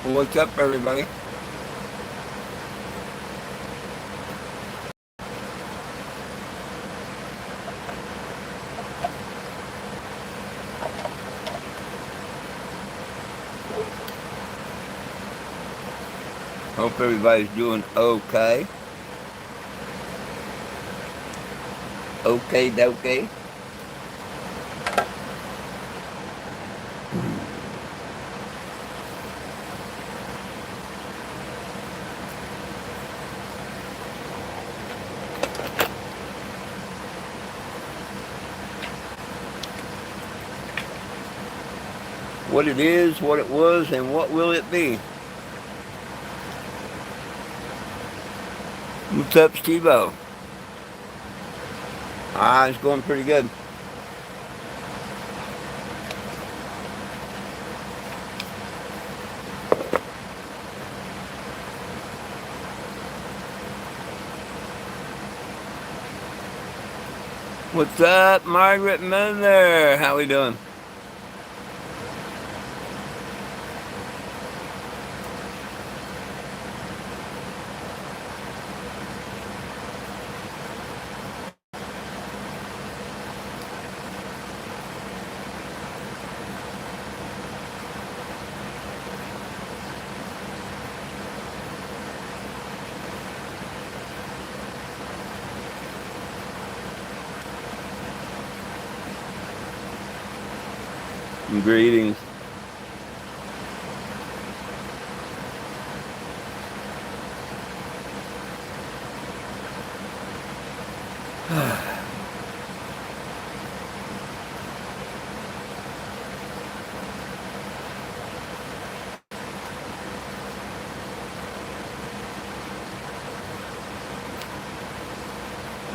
What's up, everybody? Hope everybody's doing okay. Okay, okay. What it is, what it was, and what will it be? What's up, Steve-O? It's going pretty good. What's up, Margaret Miller? How we doing? Greetings.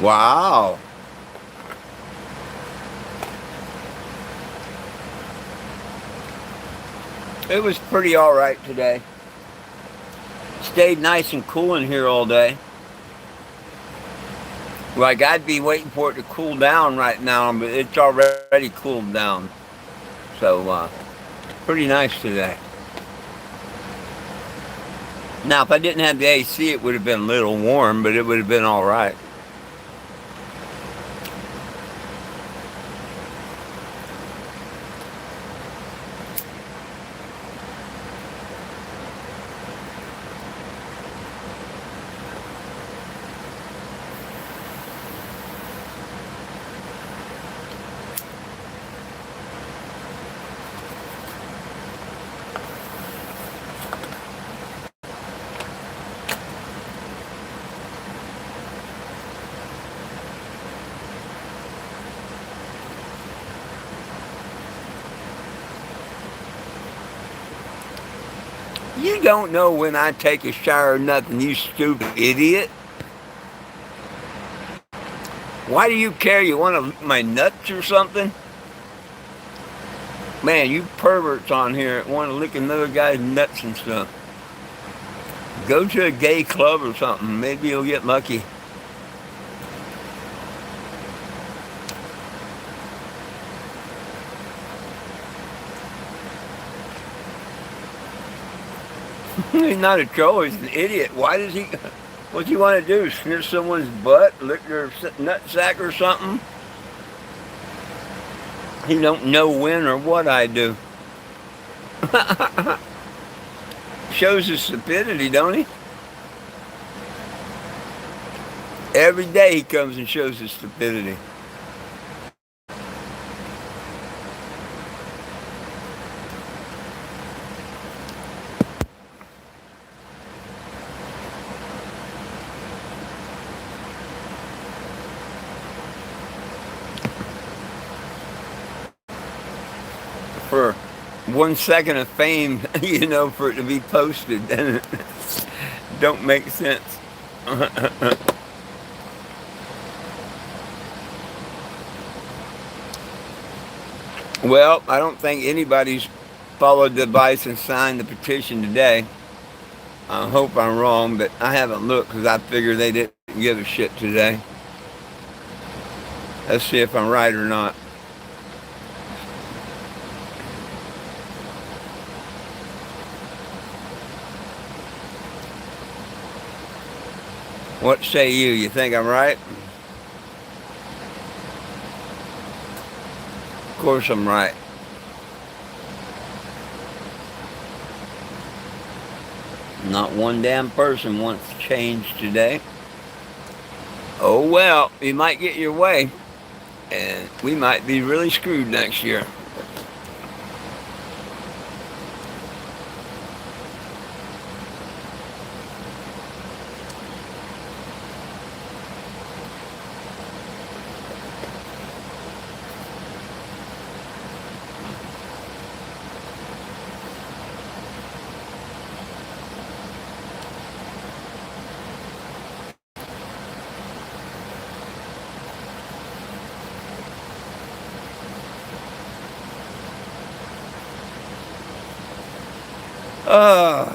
Wow. It was pretty all right today. Stayed nice and cool in here all day. Like, I'd be waiting for it to cool down right now, but it's already cooled down. So, pretty nice today. Now, if I didn't have the AC, it would have been a little warm, but it would have been all right. You don't know when I take a shower or nothing, you stupid idiot. Why do you care? You want to lick my nuts or something? Man, you perverts on here want to lick another guy's nuts and stuff. Go to a gay club or something. Maybe you'll get lucky. He's not a troll. He's an idiot. Why does he... What do you want to do? Sniff someone's butt? Lick their nut sack or something? He don't know when or what I do. Shows his stupidity, don't he? Every day he comes and shows his stupidity. For 1 second of fame, for it to be posted, then don't make sense. Well, I don't think anybody's followed the advice and signed the petition today. I hope I'm wrong, but I haven't looked because I figure they didn't give a shit today. Let's see if I'm right or not. What say you? You think I'm right? Of course I'm right. Not one damn person wants change today. Oh well, you might get your way, and we might be really screwed next year. Uh,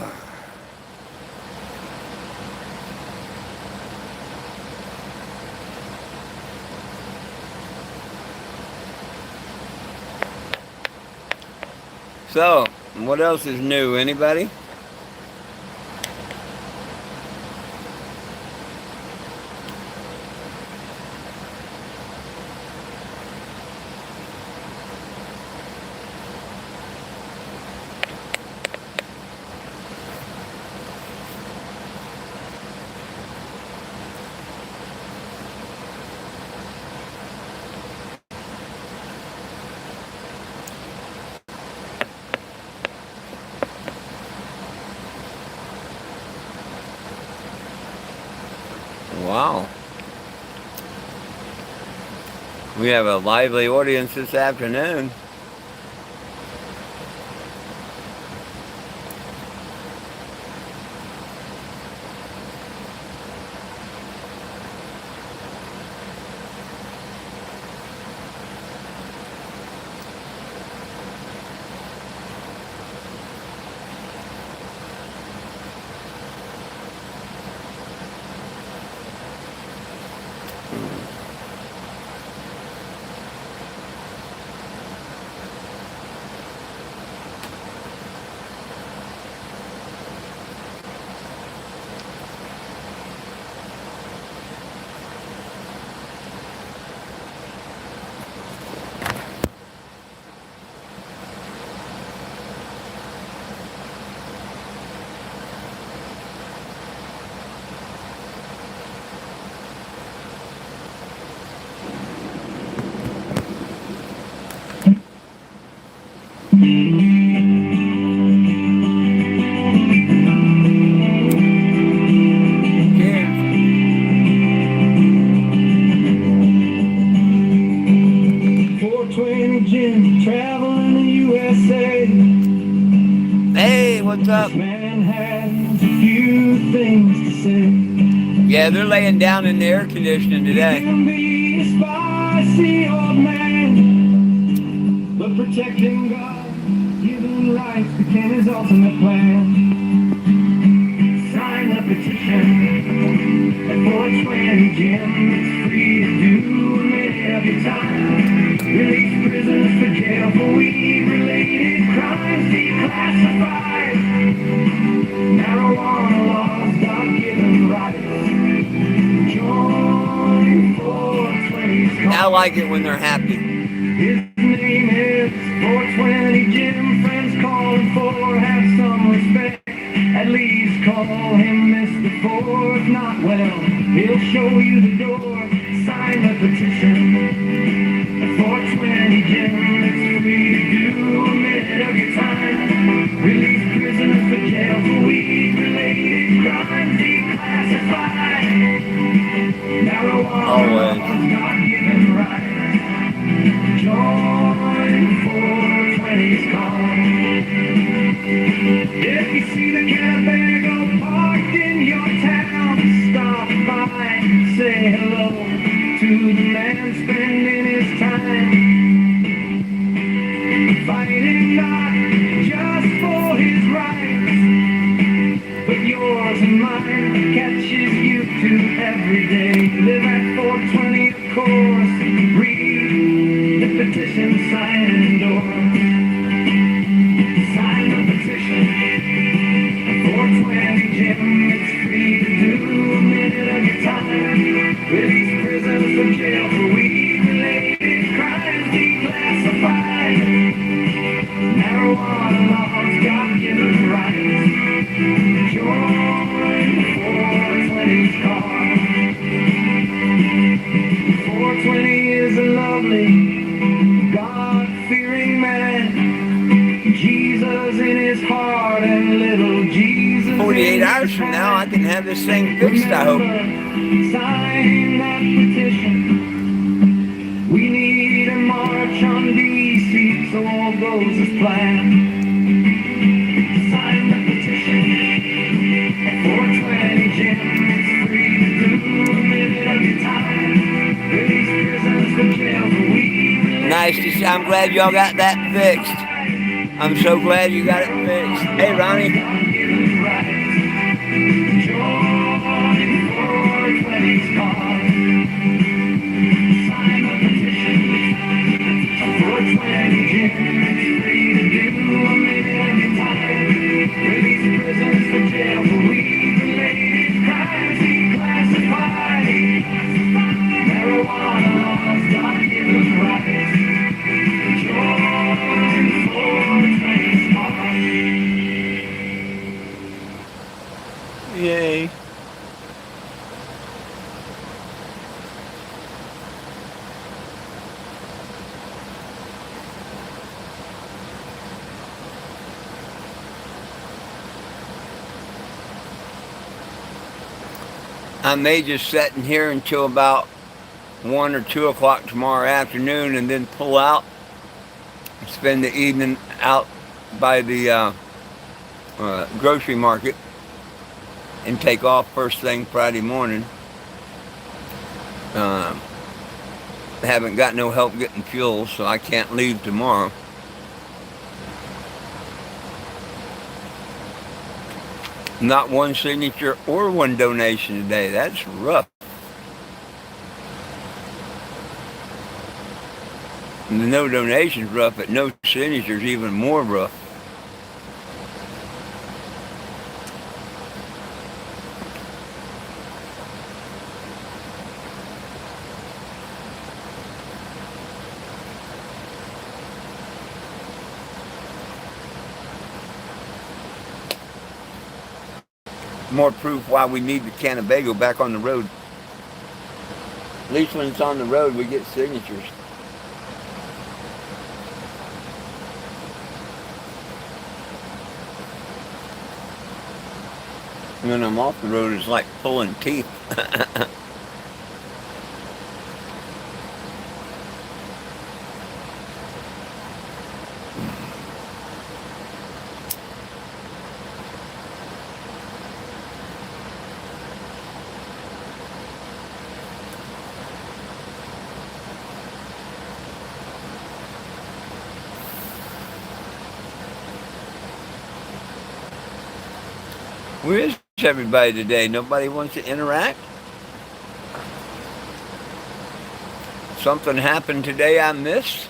so, what else is new? Anybody? Wow. We have a lively audience this afternoon. Traveling the USA. Hey, what's up? This man has a few things to say. Yeah, they're laying down in the air conditioning He today. can be a spicy old man, but protecting God, giving rights became his ultimate plan. Sign the petition at 420 Jim. It's free to do a minute of your time. Release prisoners for jail for weed-related crimes declassified. Marijuana laws, God-given rights. Join 420's I like it when they're happy. His name is 420 Jim. Friends call him for, have some respect. At least call him Mr. Four. If not, well, he'll show you the door. Sign the petition at 420 Jim. It's free to do a minute of your time. Release prisoners for jail for weed-related crimes declassified. Marijuana, God-given rights. Join 420's call. If you see the Winnebago parked in your town, stop by, say hello to the man spending his time fighting not just for his rights, but yours and mine. Catches you too every day. Live at 420, of course. Read the petition, sign and endorse. Sign the petition. 420 Jim, it's free to do a minute of your little Jesus 48 hours from now, I can have this thing fixed, I hope. Sign that petition. We need a march on DC so all goes as planned. Sign the petition. 420 Jim, it's free to do a minute of your time. Release prisoners from jail for we. Nice to see. I'm glad y'all got that fixed. I'm so glad you got it fixed. Hey, Ronnie. Yay. I may just sit in here until about 1 or 2 o'clock tomorrow afternoon and then pull out, spend the evening out by the grocery market and take off first thing Friday morning. Haven't got no help getting fuel, so I can't leave tomorrow. Not one signature or one donation today. That's rough. And the no donations rough, but no signatures even more rough. More proof why we need the Cannebago back on the road. At least when it's on the road, we get signatures. And when I'm off the road, it's like pulling teeth. Where is everybody today? Nobody wants to interact? Something happened today I missed?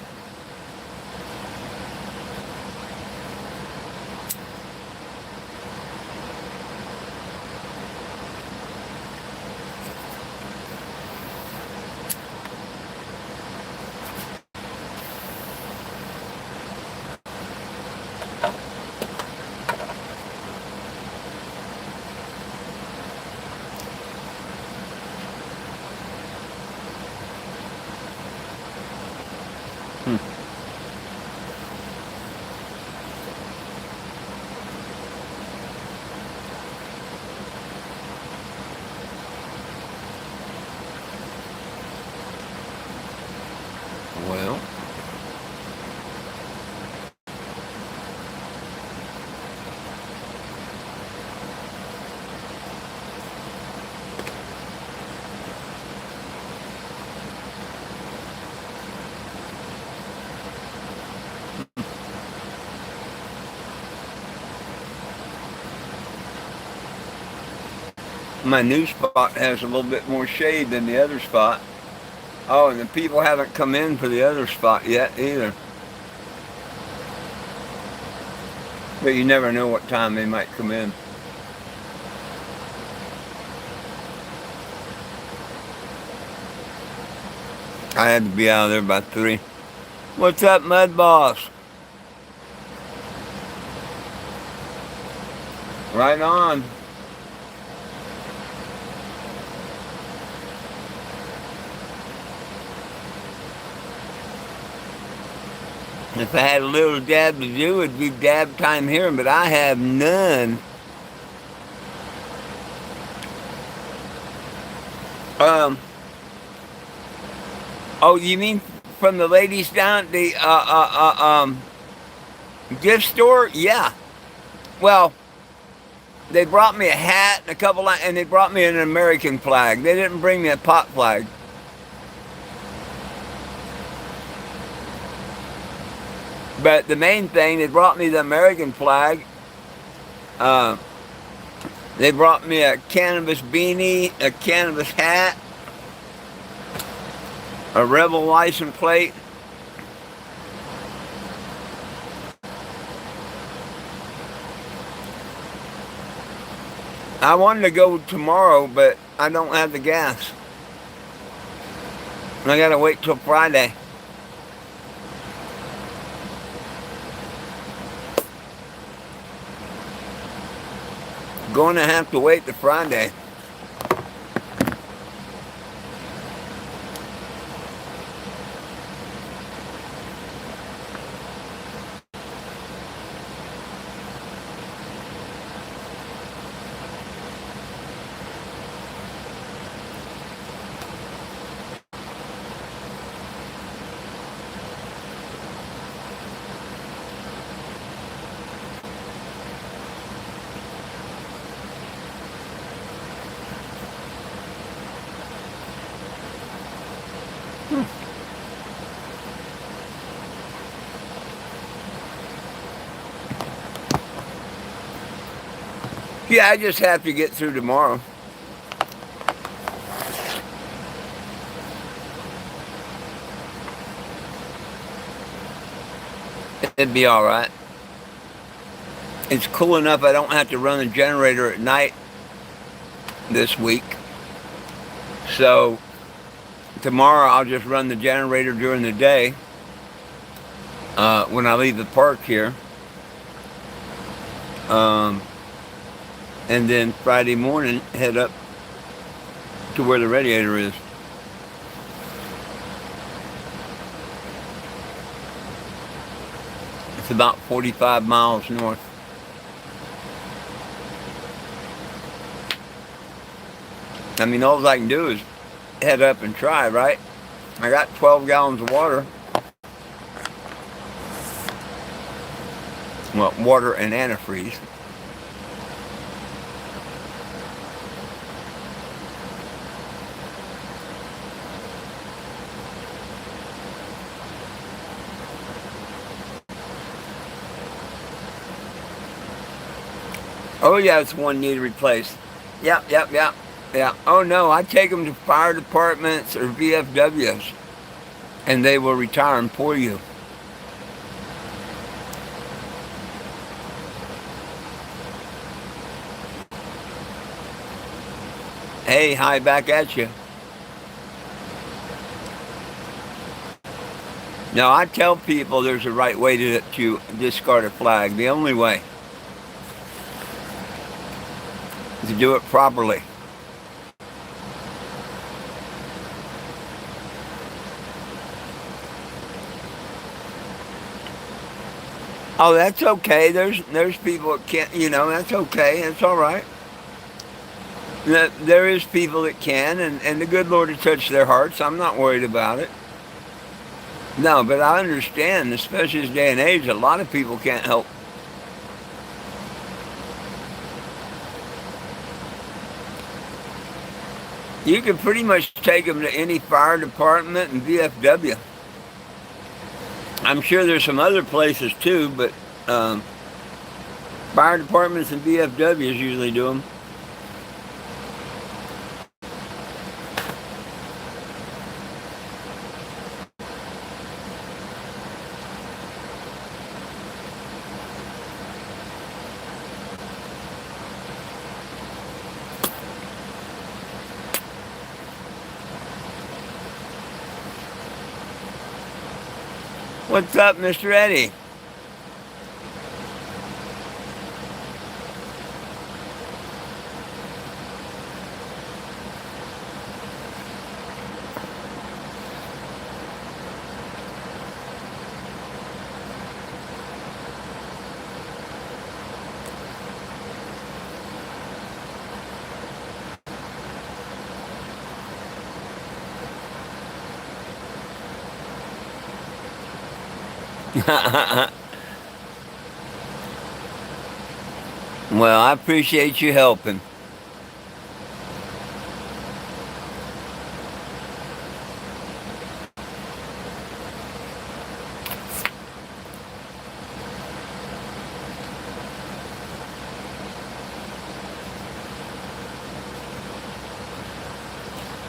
Well, my new spot has a little bit more shade than the other spot. Oh, and the people haven't come in for the other spot yet either. But you never know what time they might come in. I had to be out of there by 3. What's up, Mud Boss? Right on. If I had a little dab to do, it'd be dab time here, but I have none. Um, oh, you mean from the ladies down at the gift store? Yeah. Well, they brought me a hat and a couple, and they brought me an American flag. They didn't bring me a pot flag. But the main thing, they brought me the American flag. Uh, they brought me a cannabis beanie, a cannabis hat, a rebel license plate. I wanted to go tomorrow, but I don't have the gas. I gotta wait till Friday. Going to have to wait till Friday. Yeah, I just have to get through tomorrow. It'd be all right. It's cool enough I don't have to run the generator at night this week. So tomorrow I'll just run the generator during the day when I leave the park here. And then Friday morning head up to where the radiator is. It's about 45 miles north. I mean, all I can do is head up and try, right? I got 12 gallons of water. Well, water and antifreeze. Oh yeah, it's one need replaced. Yep. Yeah. Oh no, I take them to fire departments or VFWs, and they will retire them for you. Hey, hi back at you. Now I tell people there's a right way to discard a flag. The only way is to do it properly. Oh, that's okay. There's people that can't. That's okay. That's all right. There is people that can, and the good Lord has touched their hearts. I'm not worried about it. No, but I understand, especially this day and age, a lot of people can't help. You can pretty much take them to any fire department and VFW. I'm sure there's some other places too, but fire departments and VFWs usually do them. What's up, Mr. Eddie? Well, I appreciate you helping.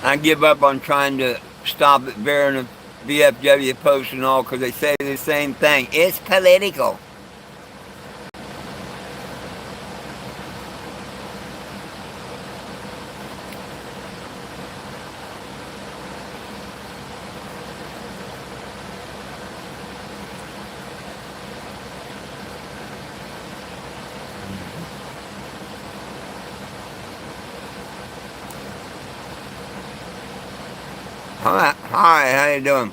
I give up on trying to stop it bearing the VFW post and all because they say the same thing. It's political. Hi, how you doing?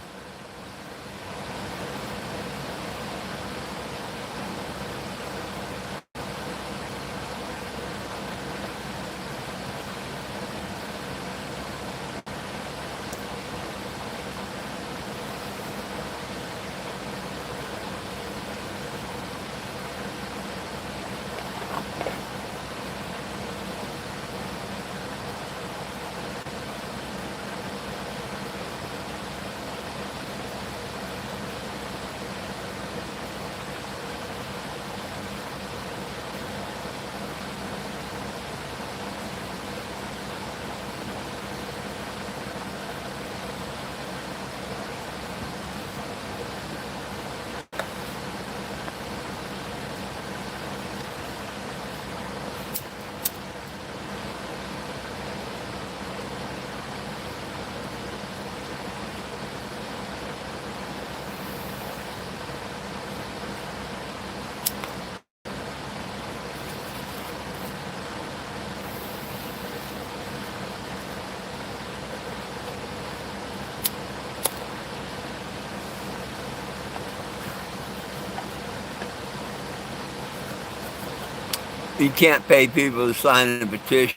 You can't pay people to sign a petition.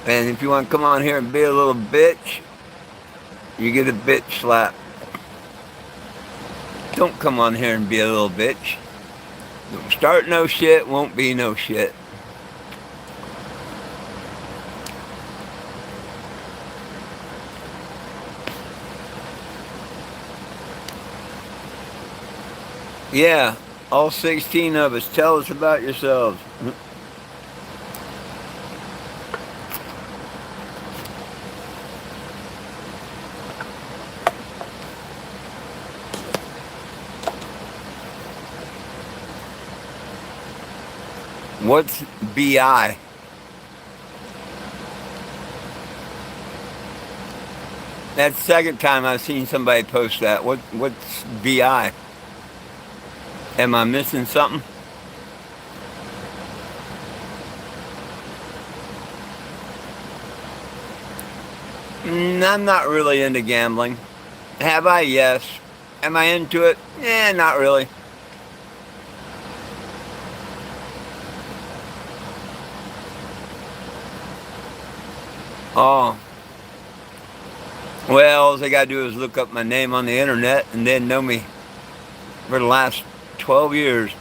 And if you want to come on here and be a little bitch, you get a bitch slap. Don't come on here and be a little bitch. Don't start no shit, won't be no shit. Yeah, all 16 of us. Tell us about yourselves. What's BI? That's the second time I've seen somebody post that. What's BI? Am I missing something? I'm not really into gambling. Have I? Yes. Am I into it? Not really. Oh, well, all they gotta do is look up my name on the internet and then know me for the last 12 years.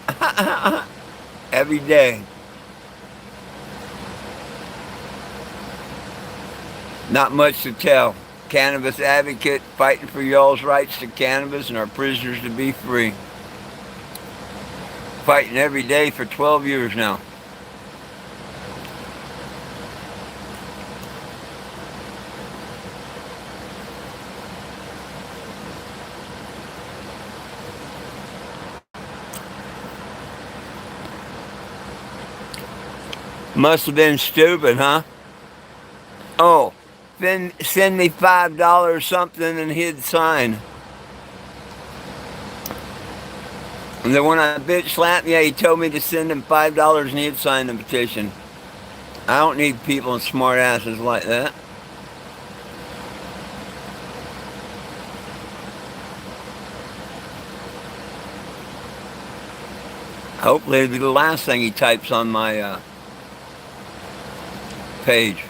Every day. Not much to tell. Cannabis advocate fighting for y'all's rights to cannabis and our prisoners to be free. Fighting every day for 12 years now. Must have been stupid, huh? Oh, then send me $5 something and he'd sign. And then when I bitch slapped, yeah, he told me to send him $5 and he'd sign the petition. I don't need people and smart asses like that. Hopefully it'll be the last thing he types on my page.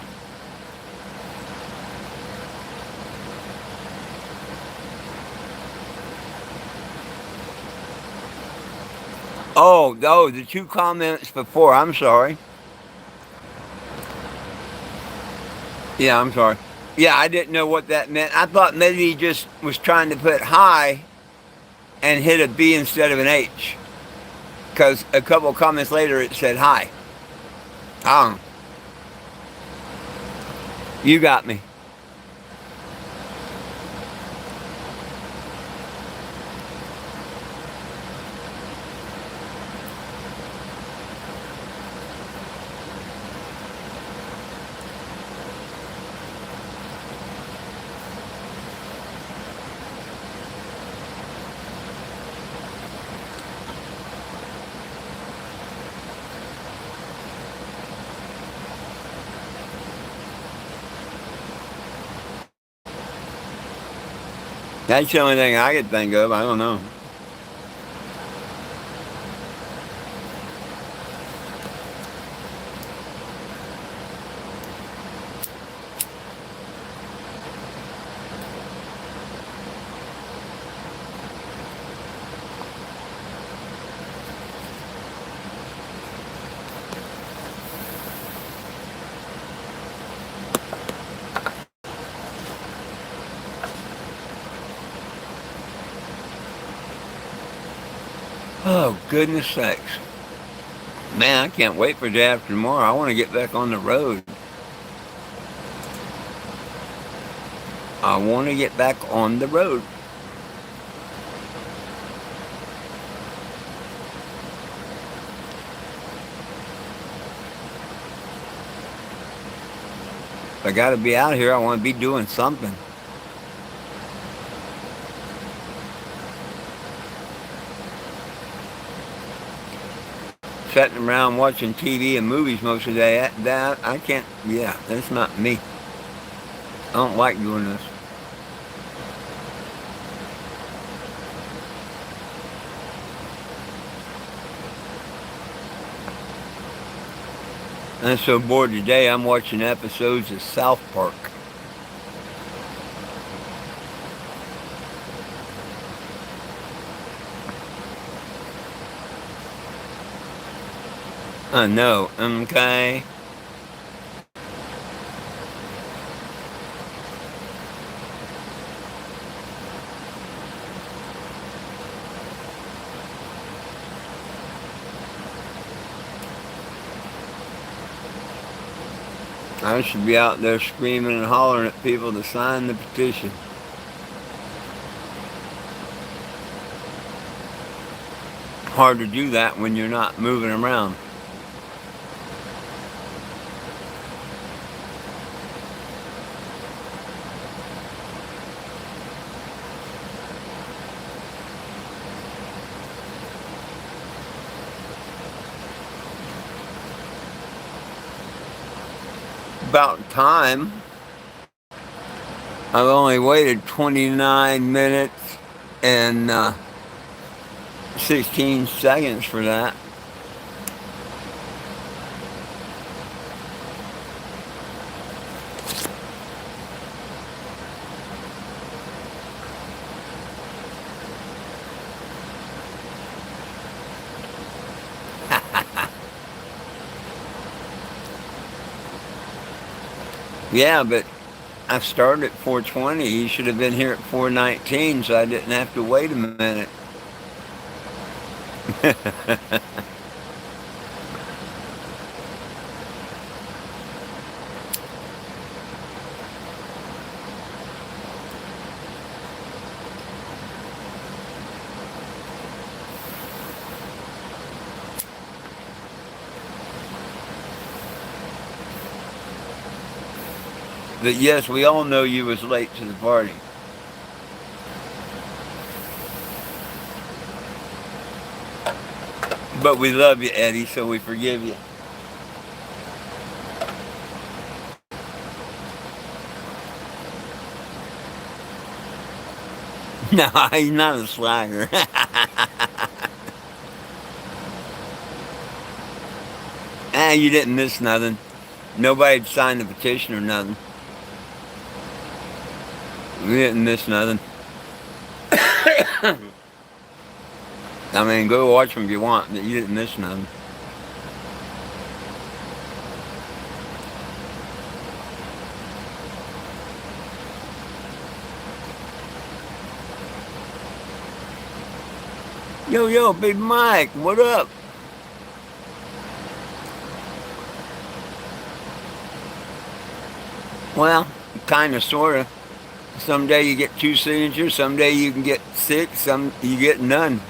Oh, the 2 comments before. I'm sorry. Yeah, I'm sorry. Yeah, I didn't know what that meant. I thought maybe he just was trying to put hi and hit a B instead of an H. Because a couple of comments later it said hi. Oh, you got me. That's the only thing I could think of. I don't know. Oh, goodness sakes. Man, I can't wait for day after tomorrow. I want to get back on the road. I want to get back on the road. If I got to be out here, I want to be doing something. Sitting around watching TV and movies most of the day, that I can't, yeah, that's not me. I don't like doing this. I'm so bored today, I'm watching episodes of South Park. I know, okay? I should be out there screaming and hollering at people to sign the petition. Hard to do that when you're not moving around. About time. I've only waited 29 minutes and 16 seconds for that. Yeah, but I started at 4:20. You should have been here at 4:19, so I didn't have to wait a minute. But yes, we all know you was late to the party. But we love you, Eddie, so we forgive you. No, he's not a slagger. You didn't miss nothing. Nobody'd signed the petition or nothing. We didn't miss nothing. I mean, go watch them if you want. You didn't miss none. Yo, Big Mike, what up? Well, kind of, sort of. Someday you get 2 signatures, someday you can get 6, some you get none.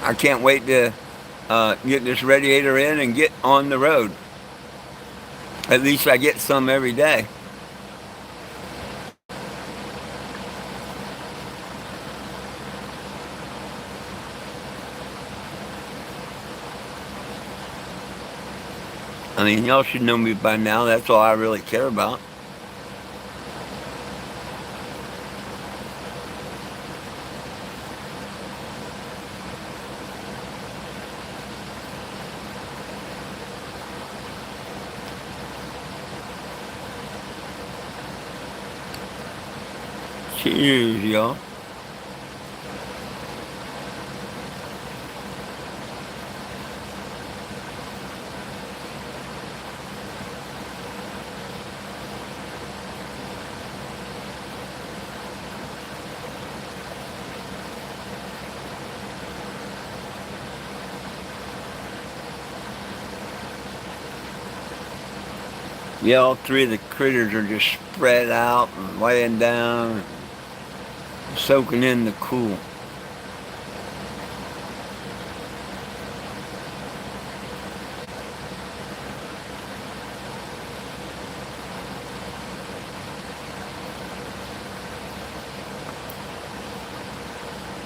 I can't wait to get this radiator in and get on the road. At least I get some every day. I mean, y'all should know me by now. That's all I really care about. Cheers, y'all. Yeah, all three of the critters are just spread out and laying down, and soaking in the cool.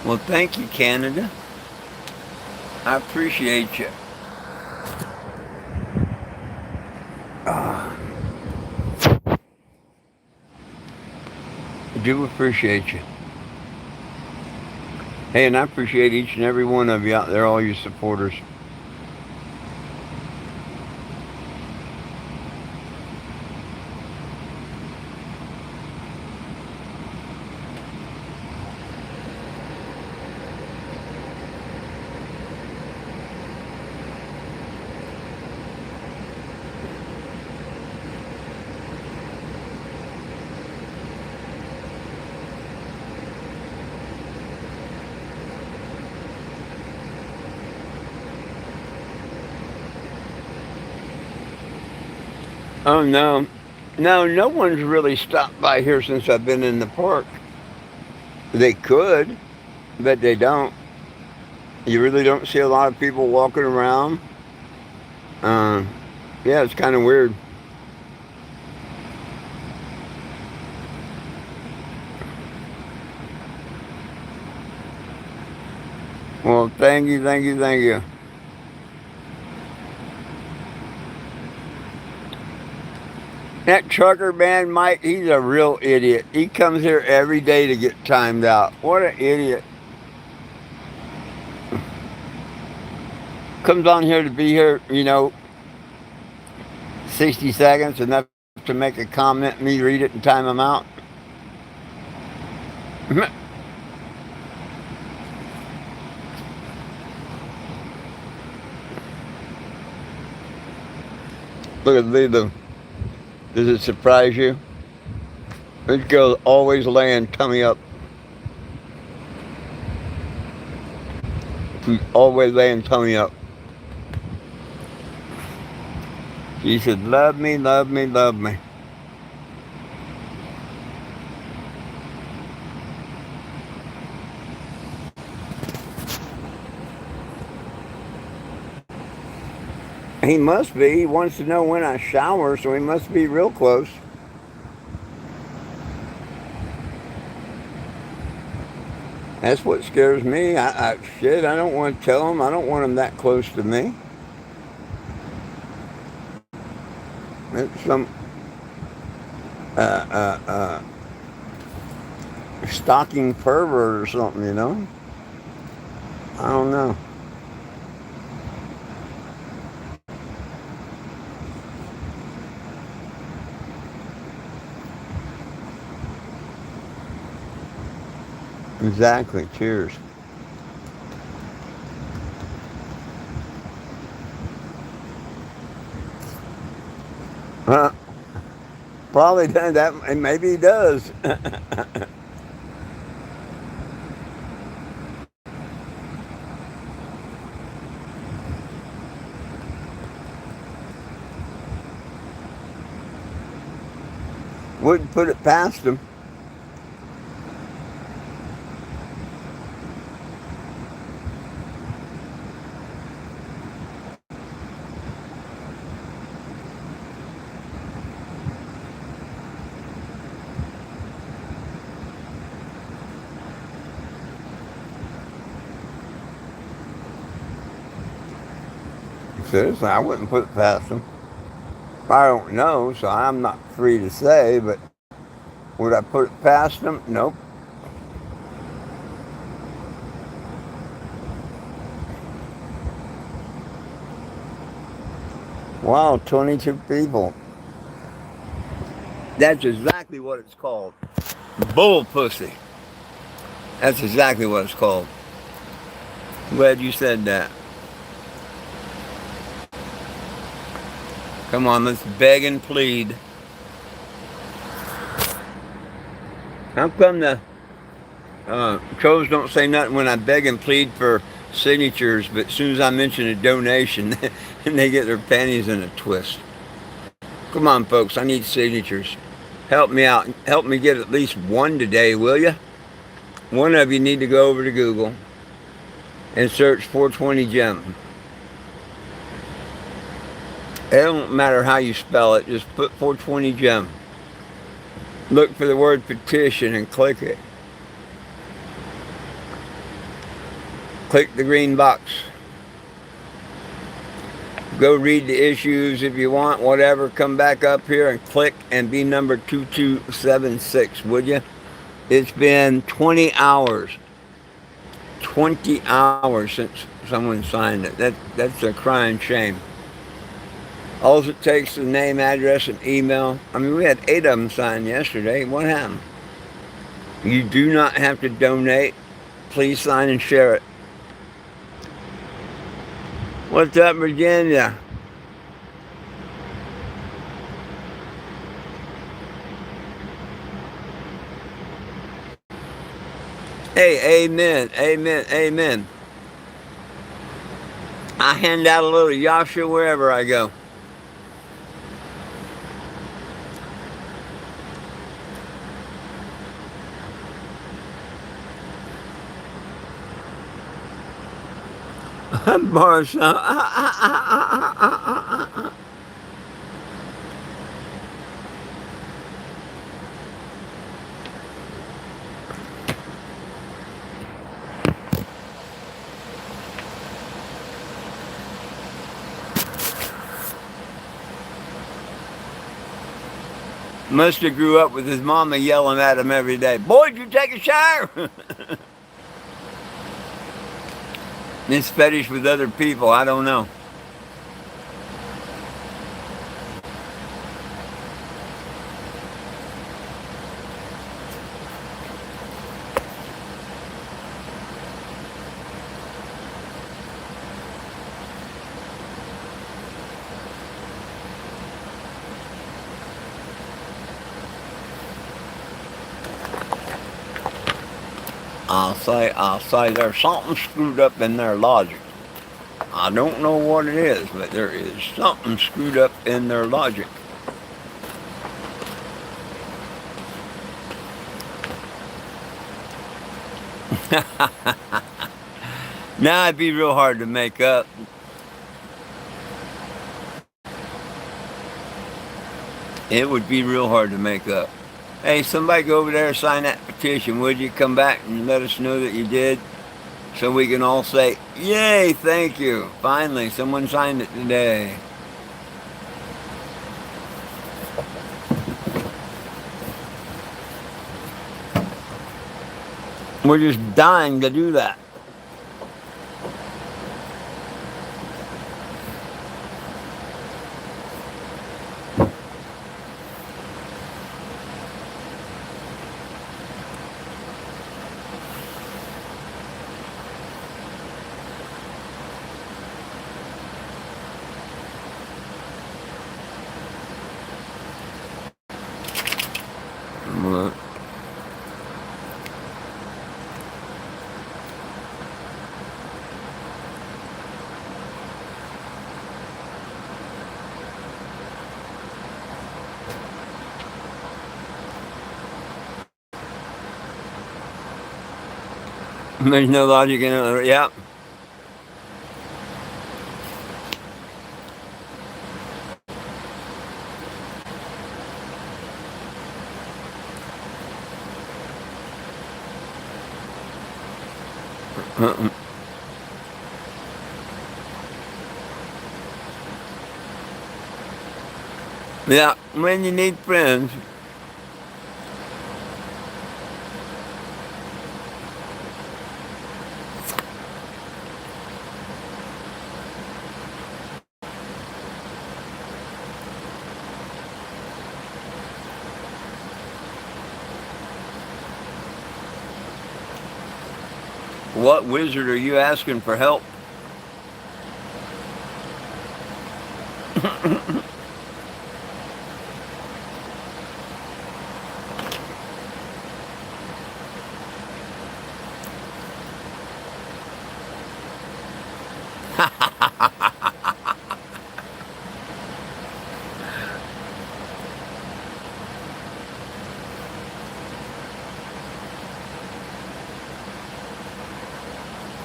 Well, thank you, Canada. I appreciate you. I do appreciate you. Hey, and I appreciate each and every one of you out there, all you supporters. Oh no, no one's really stopped by here since I've been in the park. They could, but they don't. You really don't see a lot of people walking around. Uh, yeah, it's kind of weird. Well, thank you, thank you, thank you. That trucker man, Mike, he's a real idiot. He comes here every day to get timed out. What an idiot. Comes on here to be here, 60 seconds, enough to make a comment, me read it and time him out. Look at Lila. Does it surprise you? This girl's always laying tummy up. She's always laying tummy up. She said, love me, love me, love me. He must be. He wants to know when I shower, so he must be real close. That's what scares me. Shit, I don't want to tell him. I don't want him that close to me. It's some uh, uh, stalking pervert or something. I don't know. Exactly. Cheers. Huh? Probably done that, and maybe he does. Wouldn't put it past him. He says, I wouldn't put it past him. I don't know, so I'm not free to say, but would I put it past him? Nope. Wow, 22 people. That's exactly what it's called. Bull pussy. That's exactly what it's called. Glad you said that. Come on, let's beg and plead. How come the Crows don't say nothing when I beg and plead for signatures, but as soon as I mention a donation, and they get their panties in a twist? Come on, folks, I need signatures. Help me out. Help me get at least one today, will you? One of you need to go over to Google and search 420 Gem. It don't matter how you spell it, just put 420 Gem. Look for the word petition and click it. Click the green box. Go read the issues if you want, whatever. Come back up here and click and be number 2276, would you? It's been 20 hours. 20 hours since someone signed it. That's a crying shame. All it takes is name, address, and email. I mean, we had 8 of them signed yesterday. What happened? You do not have to donate. Please sign and share it. What's up, Virginia? Hey, amen, amen, amen. I hand out a little Yasha wherever I go. Barsa. Must have grew up with his mama yelling at him every day. Boy, did you take a shower? This fetish with other people, I don't know. I'll say there's something screwed up in their logic. I don't know what it is, but there is something screwed up in their logic. Now it'd be real hard to make up. It would be real hard to make up. Hey, somebody go over there and sign that petition, would you? Come back and let us know that you did, so we can all say, yay, thank you. Finally, someone signed it today. We're just dying to do that. There's no logic in it. Yeah. Yeah, when you need friends. What wizard are you asking for help?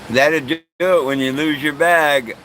That'd do it when you lose your bag.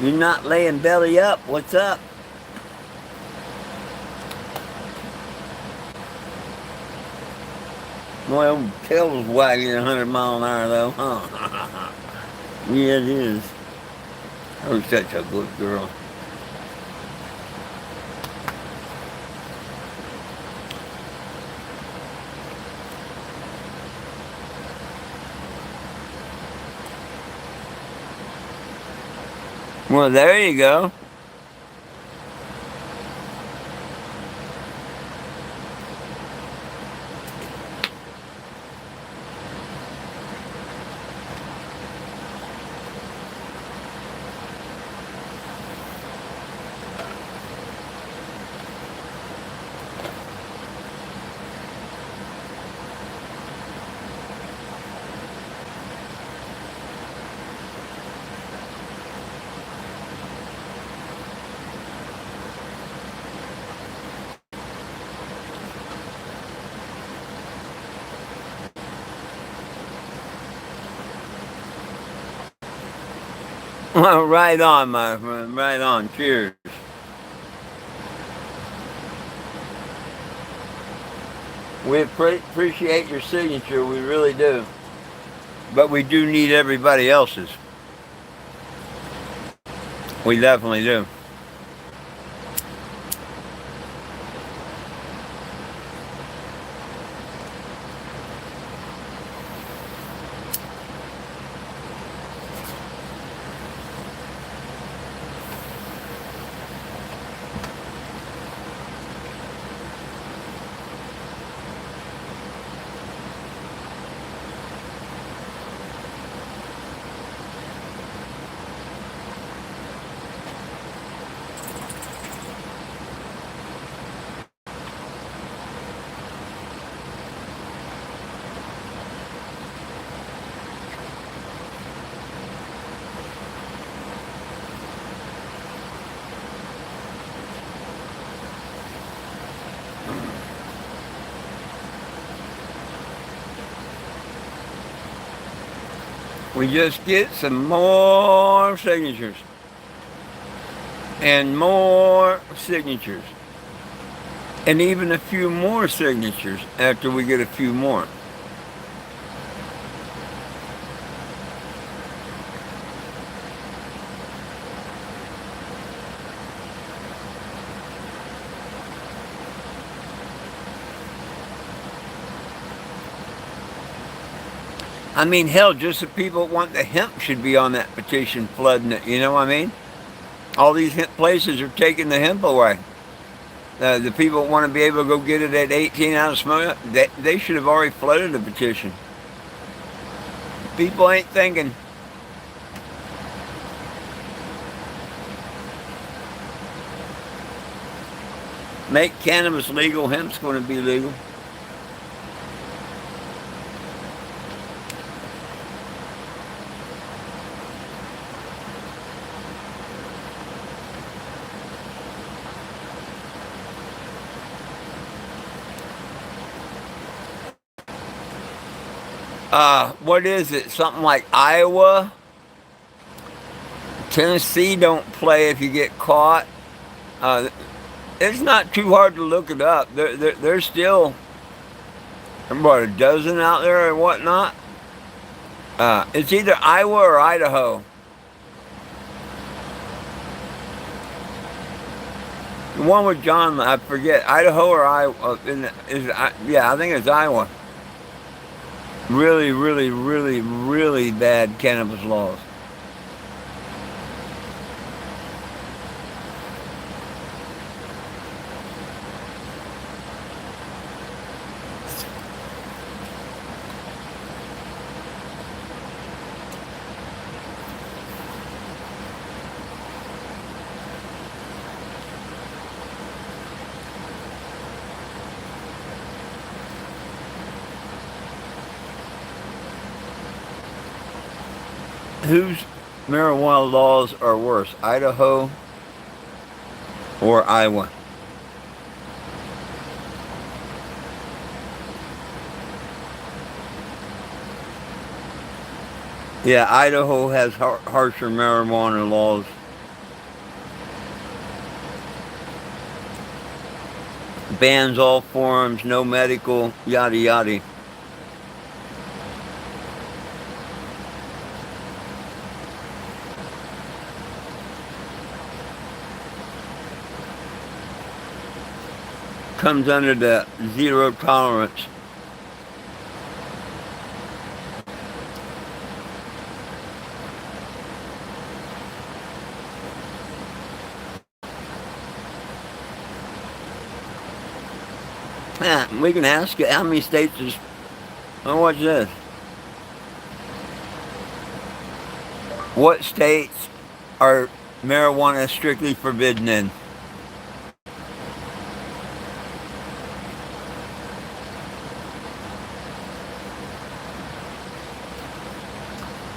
You're not laying belly up. What's up? Well, tail's wagging 100 mile an hour though, huh? Yeah, it is. Oh, such a good girl. Well, there you go. Well, right on, my friend. Right on. Cheers. We appreciate your signature. We really do. But we do need everybody else's. We definitely do. We just get some more signatures. And more signatures. And even a few more signatures after we get a few more. I mean, hell, just the people that want the hemp should be on that petition flooding it. You know what I mean? All these hemp places are taking the hemp away. The people that want to be able to go get it at 18 ounce smoke, they should have already flooded the petition. People ain't thinking. Make cannabis legal, hemp's going to be legal. What is it? Something like Iowa? Tennessee don't play if you get caught. Uh, it's not too hard to look it up. There's still about a dozen out there or whatnot. It's either Iowa or Idaho. The one with John, I forget, Idaho or Iowa. Yeah, I think it's Iowa. Really, really, really, really bad cannabis laws. Whose marijuana laws are worse, Idaho or Iowa? Yeah, Idaho has harsher marijuana laws. Bans all forms, no medical, yada yada. Comes under the zero tolerance. We can ask you how many states is. Oh, what's this? What states are marijuana strictly forbidden in?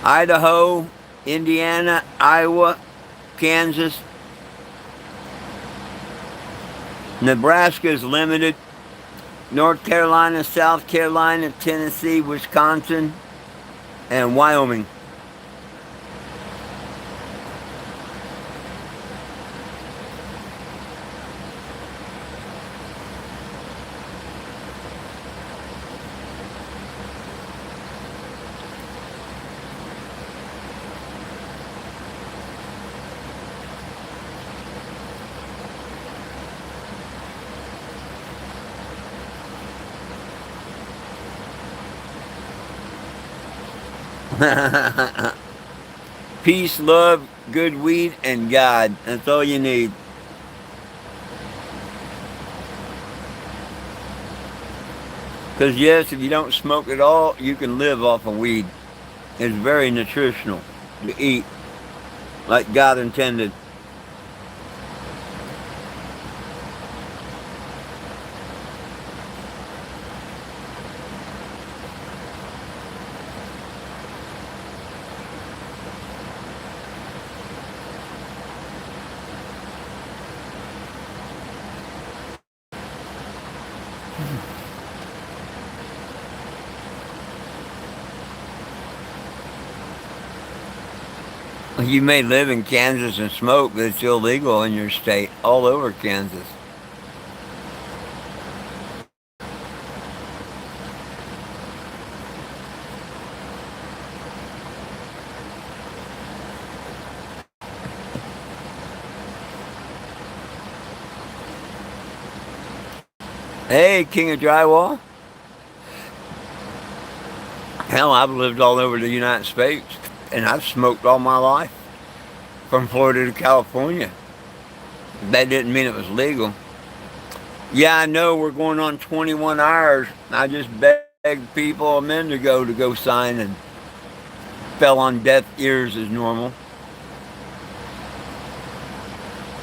Idaho, Indiana, Iowa, Kansas. Nebraska is limited. North Carolina, South Carolina, Tennessee, Wisconsin, and Wyoming. Peace, love, good weed, and God. That's all you need. Because, yes, if you don't smoke at all, you can live off of weed. It's very nutritional to eat, like God intended. You may live in Kansas and smoke, but it's illegal in your state, all over Kansas. Hey, King of Drywall. Hell, I've lived all over the United States, and I've smoked all my life, from Florida to California. That didn't mean it was legal. Yeah, I know we're going on 21 hours. I just begged people a minute ago to go sign and fell on deaf ears as normal.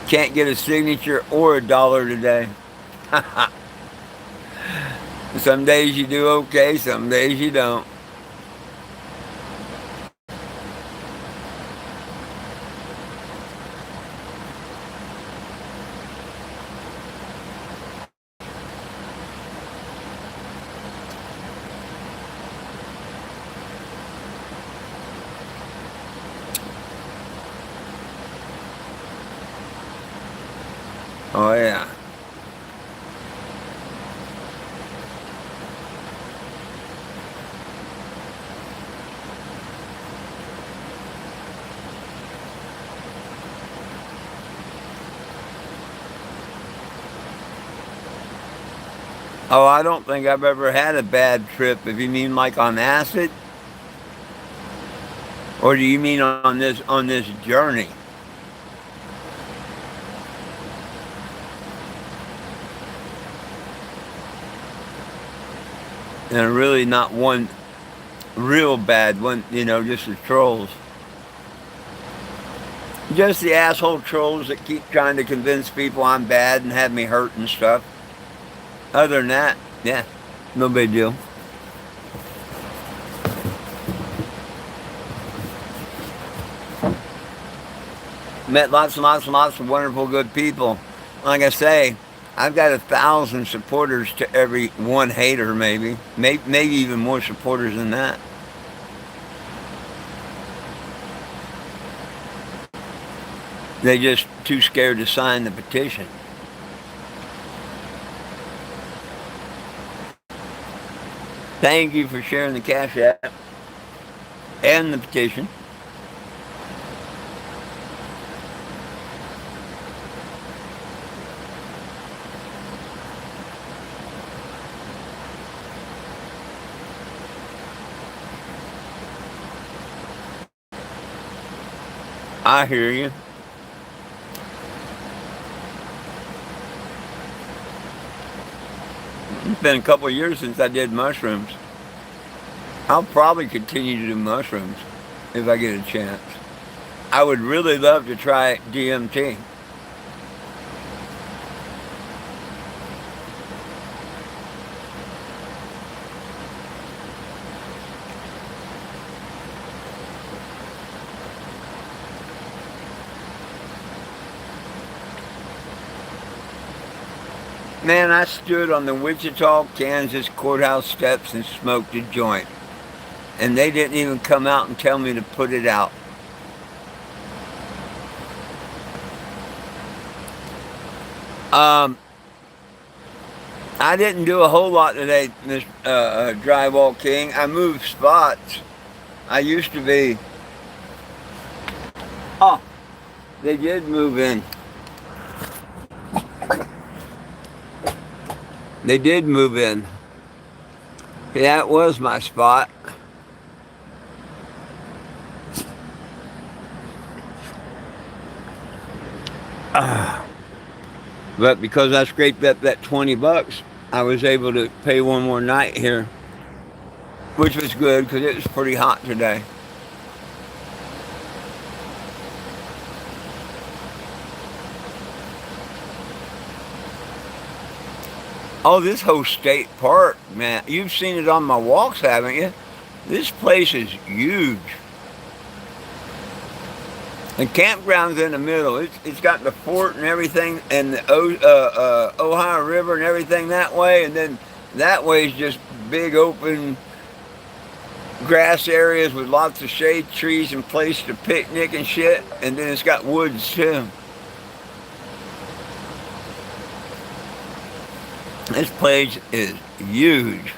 Can't get a signature or a dollar today. Some days you do okay, some days you don't. Oh, yeah. Oh, I don't think I've ever had a bad trip. If you mean like on acid, or do you mean on this journey? And really not one real bad one, just the trolls. Just the asshole trolls that keep trying to convince people I'm bad and have me hurt and stuff. Other than that, yeah, no big deal. Met lots and lots and lots of wonderful, good people. Like I say, I've got 1,000 supporters to every one hater, maybe even more supporters than that. They just too scared to sign the petition. Thank you for sharing the Cash App and the petition. I hear you. It's been a couple of years since I did mushrooms. I'll probably continue to do mushrooms if I get a chance. I would really love to try DMT. Man, I stood on the Wichita, Kansas courthouse steps and smoked a joint. And they didn't even come out and tell me to put it out. Um, I didn't do a whole lot today, Miss Drywall King. I moved spots. I used to be. Oh, they did move in. They did move in. Yeah, it was my spot. But because I scraped up that $20, I was able to pay one more night here, which was good because it was pretty hot today. Oh, this whole state park, man. You've seen it on my walks, haven't you? This place is huge. The campground's in the middle. It's got the fort and everything, and the Ohio River and everything that way, and then that way is just big open grass areas with lots of shade trees and place to picnic and shit, and then it's got woods too. This place is huge.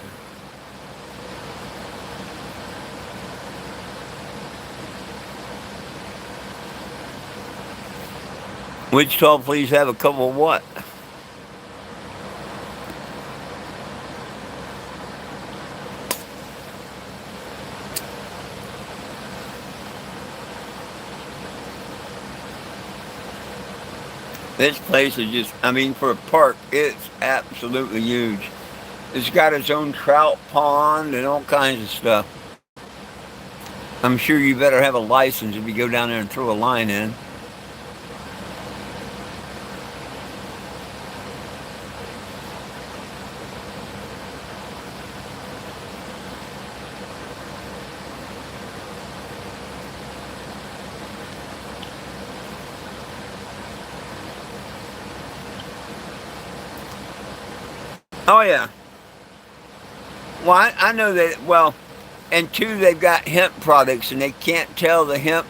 Wichita, please have a couple of what? This place is just, for a park, it's absolutely huge. It's got its own trout pond and all kinds of stuff. I'm sure you better have a license if you go down there and throw a line in. Oh yeah. Well, I know that. Well, and two, they've got hemp products, and they can't tell the hemp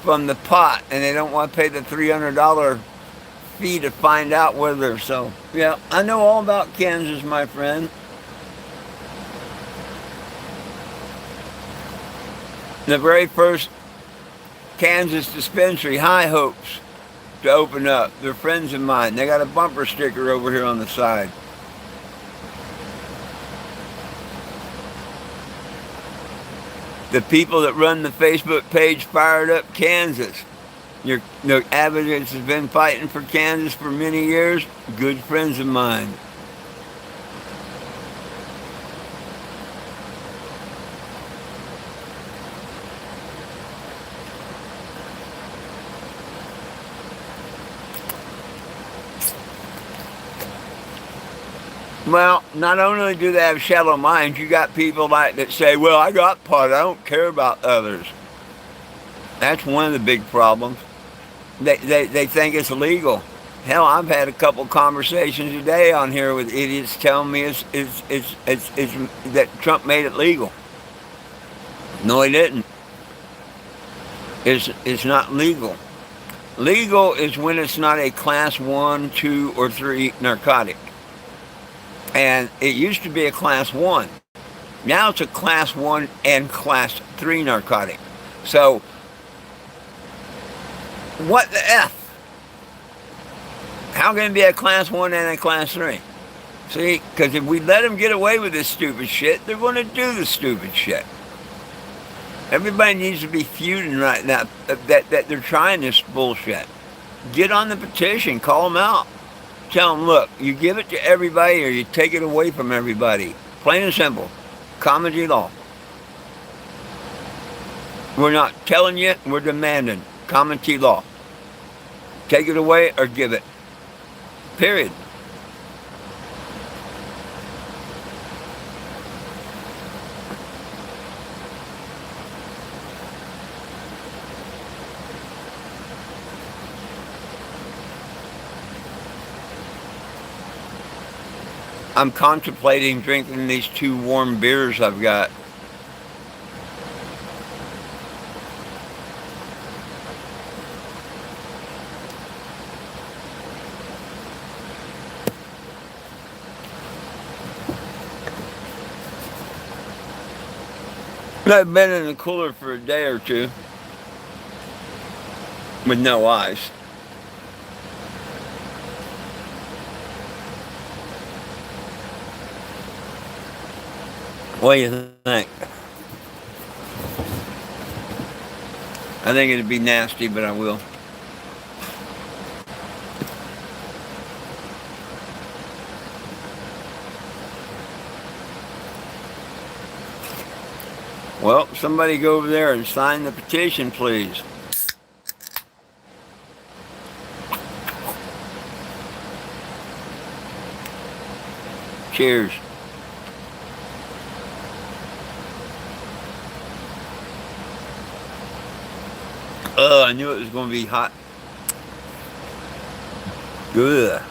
from the pot, and they don't want to pay the $300 fee to find out whether. So yeah, I know all about Kansas, my friend. The very first Kansas dispensary, High Hopes, to open up. They're friends of mine. They got a bumper sticker over here on the side. The people that run the Facebook page, Fired Up Kansas. Your advocates have been fighting for Kansas for many years. Good friends of mine. Well, not only do they have shallow minds, you got people like that say, well, I got pot, I don't care about others. That's one of the big problems. They think it's illegal. Hell, I've had a couple conversations today on here with idiots telling me it's that Trump made it legal. No, he didn't. It's not legal. Legal is when it's not a class 1, 2, or 3 narcotic. And it used to be a class 1. Now it's a class 1 and class 3 narcotic. So, what the F? How can it be a class 1 and a class 3? See, because if we let them get away with this stupid shit, they're going to do the stupid shit. Everybody needs to be feuding right now that they're trying this bullshit. Get on the petition, call them out. Tell them, look, you give it to everybody or you take it away from everybody. Plain and simple. Comedy law. We're not telling you, we're demanding. Comedy law. Take it away or give it. Period. I'm contemplating drinking these 2 warm beers I've got. I've been in the cooler for a day or two with no ice. What do you think? I think it'd be nasty, but I will. Well, somebody go over there and sign the petition, please. Cheers. I knew it was going to be hot. Good.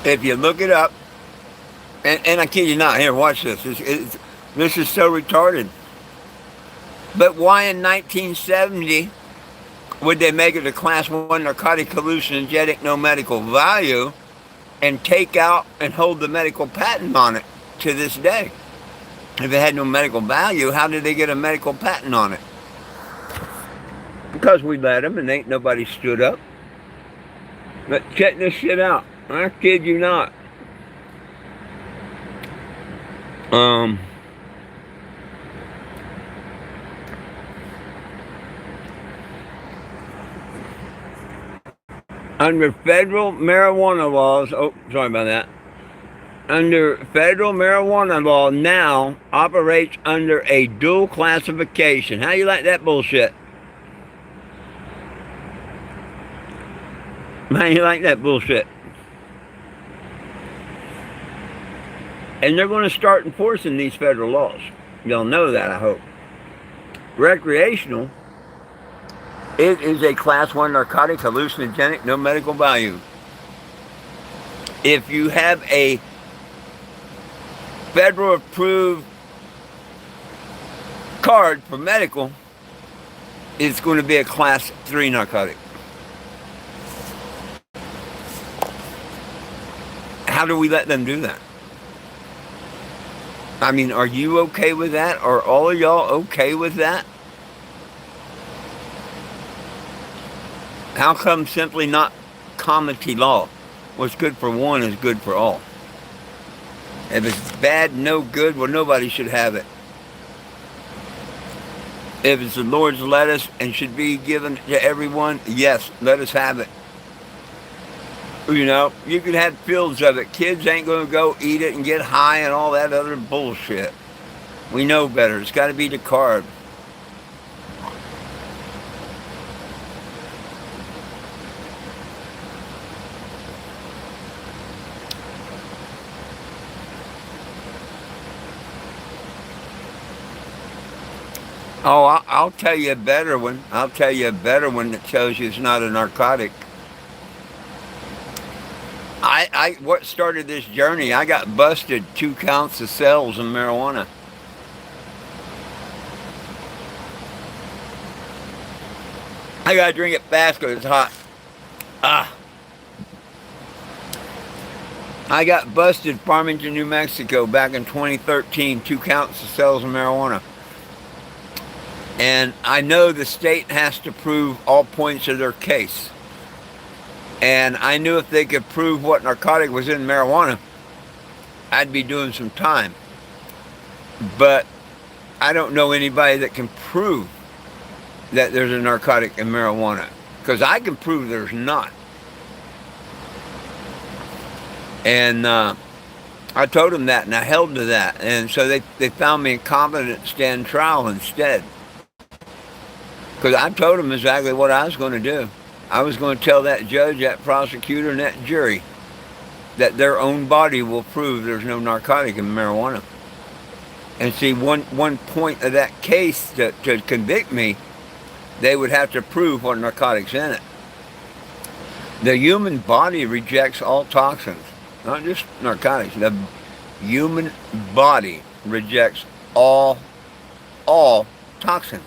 If you look it up, and I kid you not, here, watch this. This is so retarded. But why in 1970 would they make it a class 1 narcotic hallucinogenic, no medical value, and take out and hold the medical patent on it to this day? If it had no medical value, how did they get a medical patent on it? Because we let them and ain't nobody stood up. But check this shit out. I kid you not. Under federal marijuana laws, oh, sorry about that. Under federal marijuana law now operates under a dual classification. How you like that bullshit? How you like that bullshit? And they're going to start enforcing these federal laws. Y'all know that, I hope. Recreational, it is a class 1 narcotic, hallucinogenic, no medical value. If you have a federal approved card for medical, it's going to be a class 3 narcotic. How do we let them do that? I mean, are you okay with that? Are all of y'all okay with that? How come simply not comity law? What's good for one is good for all. If it's bad, no good, well, nobody should have it. If it's the Lord's lettuce and should be given to everyone, yes, let us have it. You know, you can have fields of it. Kids ain't going to go eat it and get high and all that other bullshit. We know better. It's got to be the carb. Oh, I'll tell you a better one. I'll tell you a better one that tells you it's not a narcotic. What started this journey, I got busted 2 counts of sales of marijuana. I gotta drink it fast because it's hot. I got busted Farmington, New Mexico back in 2013, 2 counts of sales of marijuana. And I know the state has to prove all points of their case. And I knew if they could prove what narcotic was in marijuana, I'd be doing some time. But I don't know anybody that can prove that there's a narcotic in marijuana. Because I can prove there's not. And I told them that, and I held to that. And so they found me incompetent to stand trial instead. Because I told them exactly what I was going to do. I was going to tell that judge, that prosecutor, and that jury that their own body will prove there's no narcotic in marijuana. And see, one point of that case to convict me, they would have to prove what narcotic's in it. The human body rejects all toxins, not just narcotics. The human body rejects all toxins.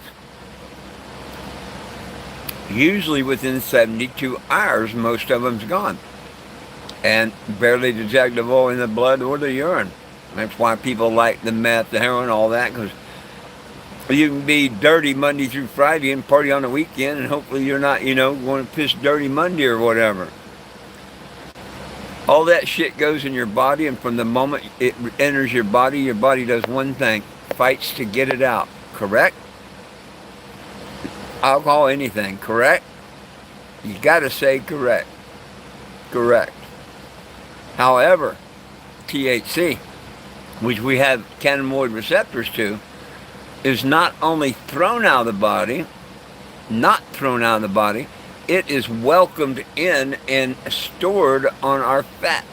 Usually within 72 hours, most of them's gone. And barely detectable in the blood or the urine. That's why people like the meth, the heroin, all that, because you can be dirty Monday through Friday and party on the weekend, and hopefully you're not, going to piss dirty Monday or whatever. All that shit goes in your body, and from the moment it enters your body does one thing, fights to get it out. Correct? Alcohol, anything, correct? You got to say correct. Correct. However, THC, which we have cannabinoid receptors to, is not only thrown out of the body, it is welcomed in and stored on our fat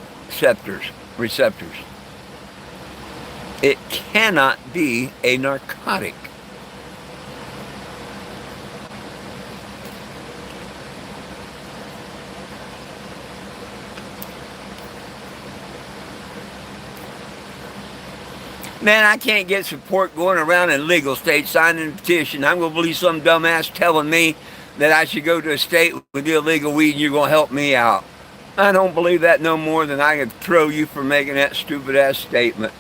receptors. It cannot be a narcotic. Man, I can't get support going around in legal states signing a petition. I'm going to believe some dumbass telling me that I should go to a state with illegal weed and you're going to help me out. I don't believe that no more than I could throw you for making that stupid ass statement.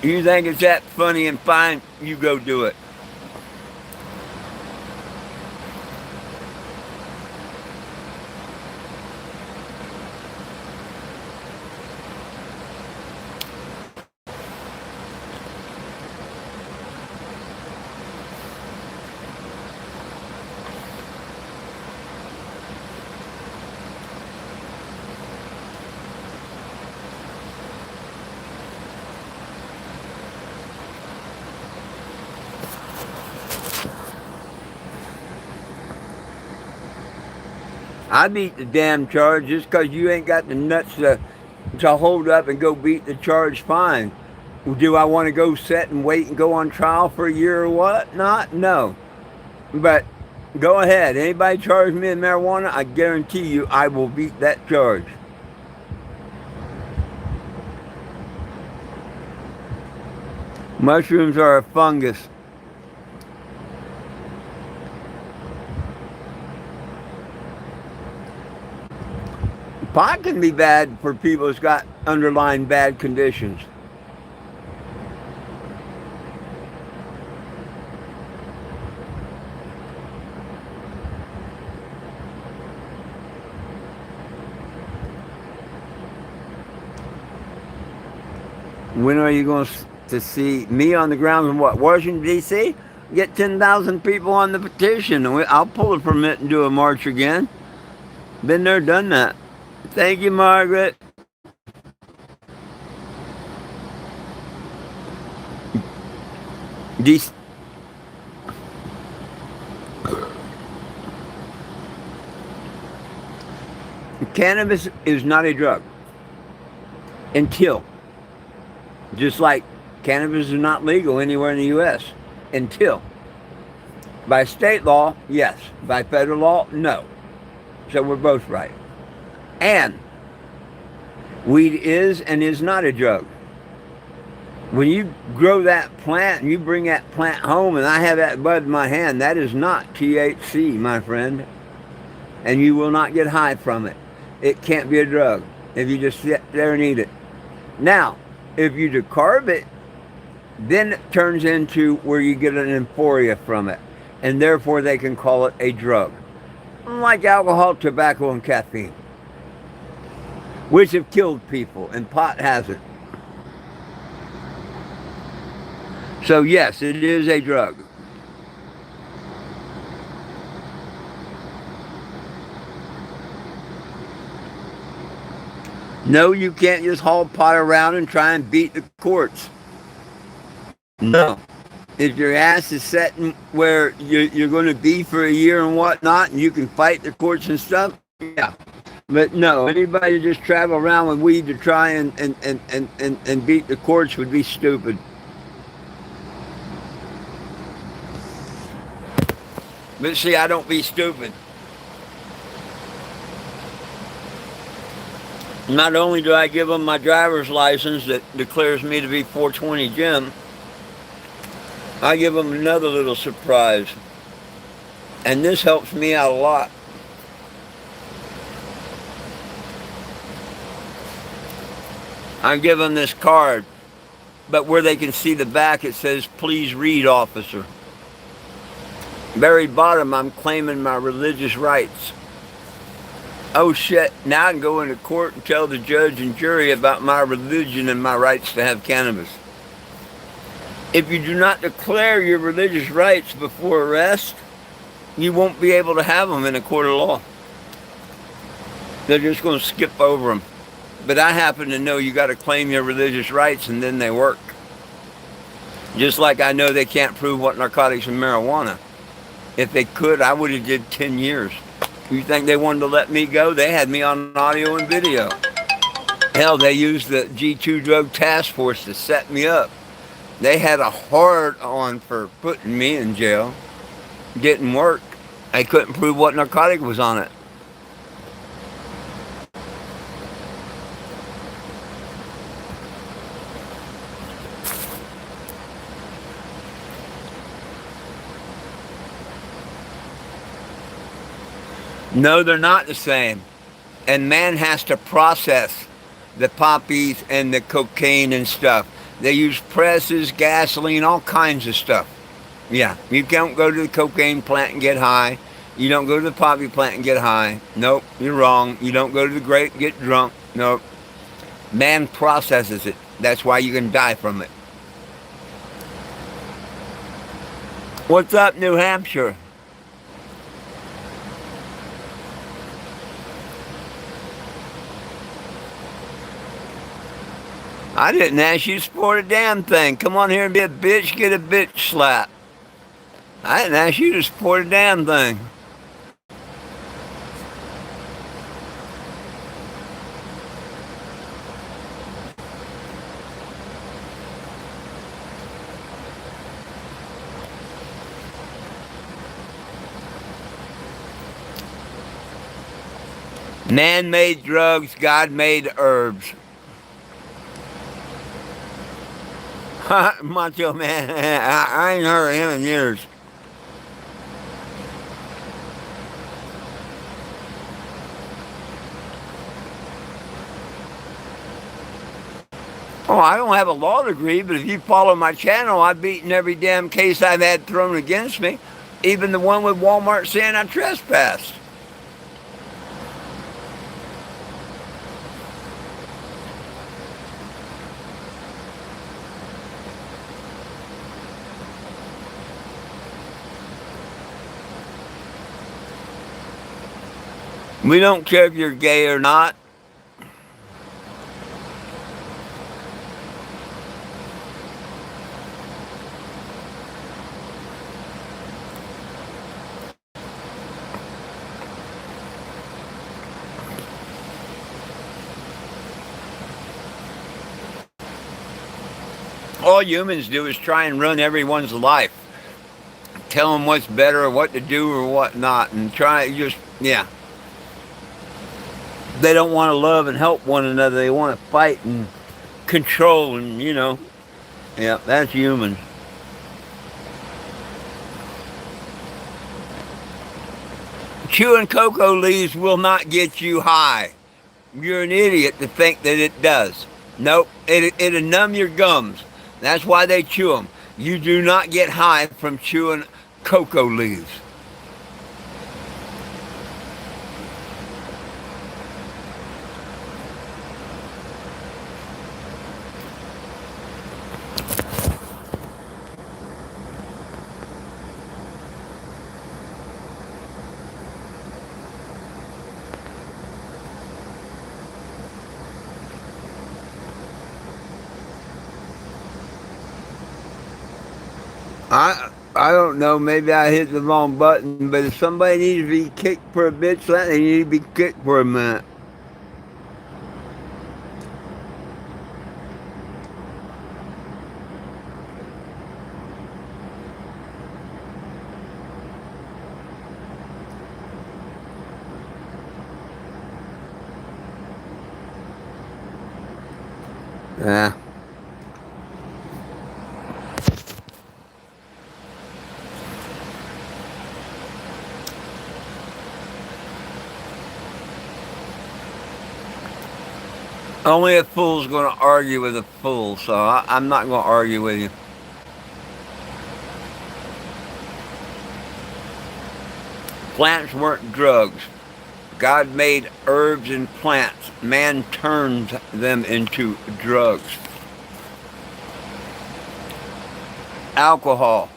You think it's that funny and fine, you go do it. I beat the damn charge just because you ain't got the nuts to hold up and go beat the charge fine. Do I want to go sit and wait and go on trial for a year or what? Not, no. But go ahead. Anybody charge me with marijuana, I guarantee you I will beat that charge. Mushrooms are a fungus. Pot can be bad for people that's got underlying bad conditions. When are you going to see me on the ground in what, Washington, D.C.? Get 10,000 people on the petition. I'll pull a permit and do a march again. Been there, done that. Thank you, Margaret. These cannabis is not a drug until, just like cannabis is not legal anywhere in the U.S. until, by state law, yes. By federal law, no. So we're both right. And weed is and is not a drug. When you grow that plant and you bring that plant home and I have that bud in my hand, that is not THC, my friend. And you will not get high from it. It can't be a drug if you just sit there and eat it. Now, if you decarb it, then it turns into where you get an euphoria from it. And therefore they can call it a drug. Like alcohol, tobacco, and caffeine, which have killed people, and pot hasn't. So yes, it is a drug. No, you can't just haul pot around and try and beat the courts. No. If your ass is setting where you're going to be for a year and whatnot, and you can fight the courts and stuff, yeah. But no, anybody just travel around with weed to try and beat the courts would be stupid. But see, I don't be stupid. Not only do I give them my driver's license that declares me to be 420 Jim, I give them another little surprise. And this helps me out a lot. I give them this card, but where they can see the back it says, "Please read, officer." Very bottom, I'm claiming my religious rights. Oh shit, now I can go into court and tell the judge and jury about my religion and my rights to have cannabis. If you do not declare your religious rights before arrest, you won't be able to have them in a court of law. They're just going to skip over them. But I happen to know you got to claim your religious rights and then they work. Just like I know they can't prove what narcotics and marijuana. If they could, I would have did 10 years. You think they wanted to let me go? They had me on audio and video. Hell, they used the G2 Drug Task Force to set me up. They had a hard on for putting me in jail. Didn't work. I couldn't prove what narcotic was on it. No, they're not the same. And man has to process the poppies and the cocaine and stuff. They use presses, gasoline, all kinds of stuff. Yeah, you don't go to the cocaine plant and get high. You don't go to the poppy plant and get high. Nope, you're wrong. You don't go to the grape and get drunk. Nope. Man processes it. That's why you can die from it. What's up, New Hampshire? I didn't ask you to support a damn thing. Come on here and be a bitch, get a bitch slap. I didn't ask you to support a damn thing. Man made drugs, God made herbs. Macho Man, I ain't heard of him in years. Oh, I don't have a law degree, but if you follow my channel, I've beaten every damn case I've had thrown against me, even the one with Walmart saying I trespassed. We don't care if you're gay or not. All humans do is try and run everyone's life, tell them what's better or what to do or what not, and try just, yeah. They don't want to love and help one another. They want to fight and control and, yeah, that's human. Chewing cocoa leaves will not get you high. You're an idiot to think that it does. Nope, it'll numb your gums. That's why they chew them. You do not get high from chewing cocoa leaves. I don't know. Maybe I hit the wrong button, but if somebody needs to be kicked for a bitch, they need to be kicked for a minute. Yeah. Only a fool's going to argue with a fool, so I'm not going to argue with you. Plants weren't drugs. God made herbs and plants. Man turned them into drugs. Alcohol.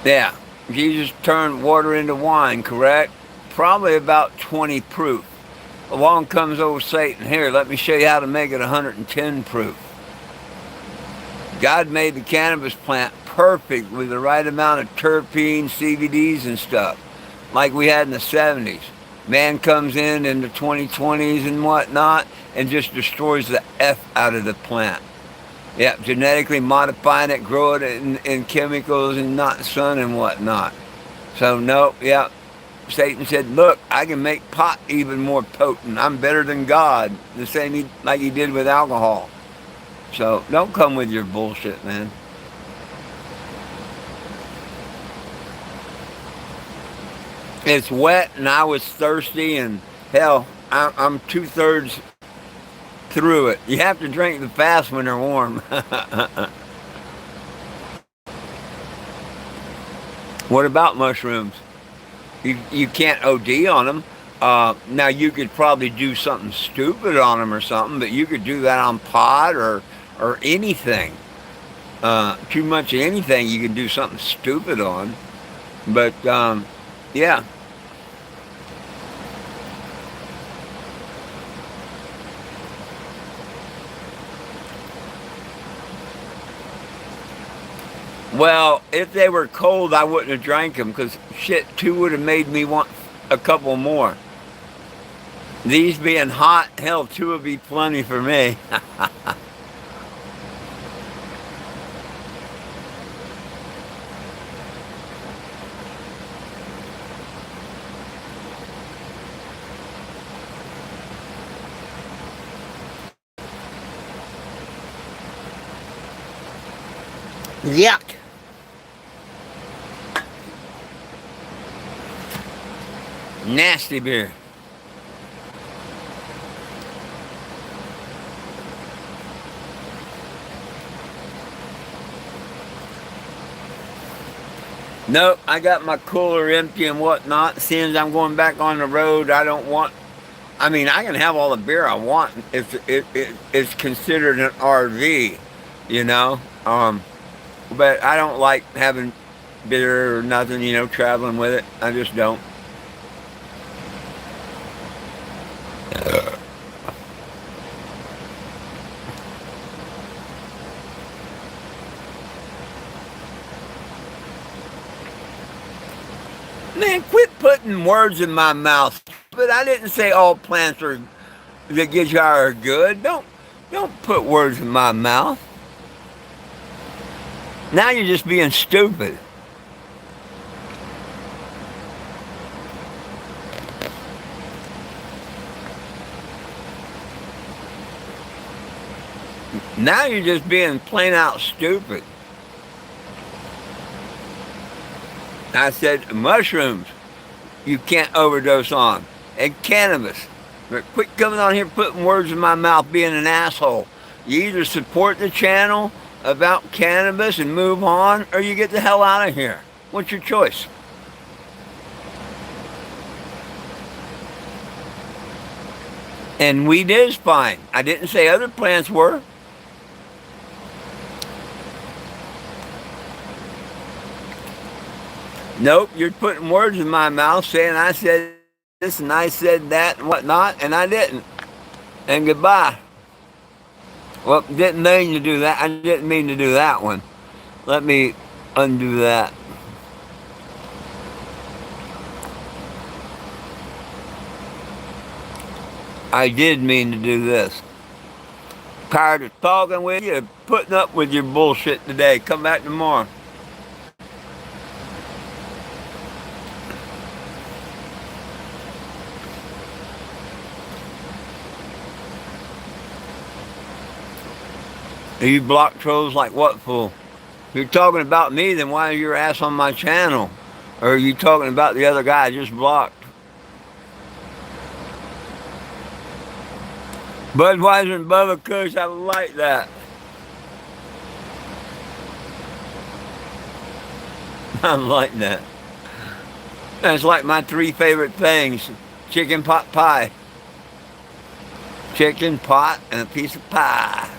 Yeah, Jesus turned water into wine, correct? Probably about 20 proof. Along comes old Satan. Here, let me show you how to make it 110 proof. God made the cannabis plant perfect with the right amount of terpenes, CBDs, and stuff, like we had in the 70s. Man comes in the 2020s and whatnot and just destroys the F out of the plant. Yeah, genetically modifying it, growing it in chemicals and not sun and whatnot. So, no, yeah. Satan said, look, I can make pot even more potent. I'm better than God. The same like he did with alcohol. So don't come with your bullshit, man. It's wet and I was thirsty and hell, I'm 2/3 through it. You have to drink the fast when they're warm. What about mushrooms? You can't OD on them. Now you could probably do something stupid on them or something, but you could do that on pot or anything. Too much of anything you can do something stupid on. But yeah. Well, if they were cold, I wouldn't have drank them because shit, 2 would have made me want a couple more. These being hot, hell, 2 would be plenty for me. Yuck. Nasty beer. Nope, I got my cooler empty and whatnot. Since I'm going back on the road, I don't want. I mean, I can have all the beer I want. It's considered an RV, you know. But I don't like having beer or nothing, you know, traveling with it. I just don't. Man, quit putting words in my mouth. But I didn't say all plants are that get you are good. Don't put words in my mouth. Now you're just being stupid. Now you're just being plain out stupid. I said mushrooms you can't overdose on, and cannabis. But quit coming on here putting words in my mouth being an asshole. You either support the channel about cannabis and move on, or you get the hell out of here. What's your choice? And weed is fine. I didn't say other plants were. Nope, you're putting words in my mouth saying I said this and I said that and whatnot, and I didn't. And goodbye. Well, didn't mean to do that. I didn't mean to do that one. Let me undo that. I did mean to do this. Tired of talking with you, putting up with your bullshit today. Come back tomorrow. You block trolls like what, fool? If you're talking about me, then why is your ass on my channel? Or are you talking about the other guy I just blocked? Budweiser and Bubba Kush, I like that. I like that. That's like my three favorite things. Chicken pot pie. Chicken pot and a piece of pie.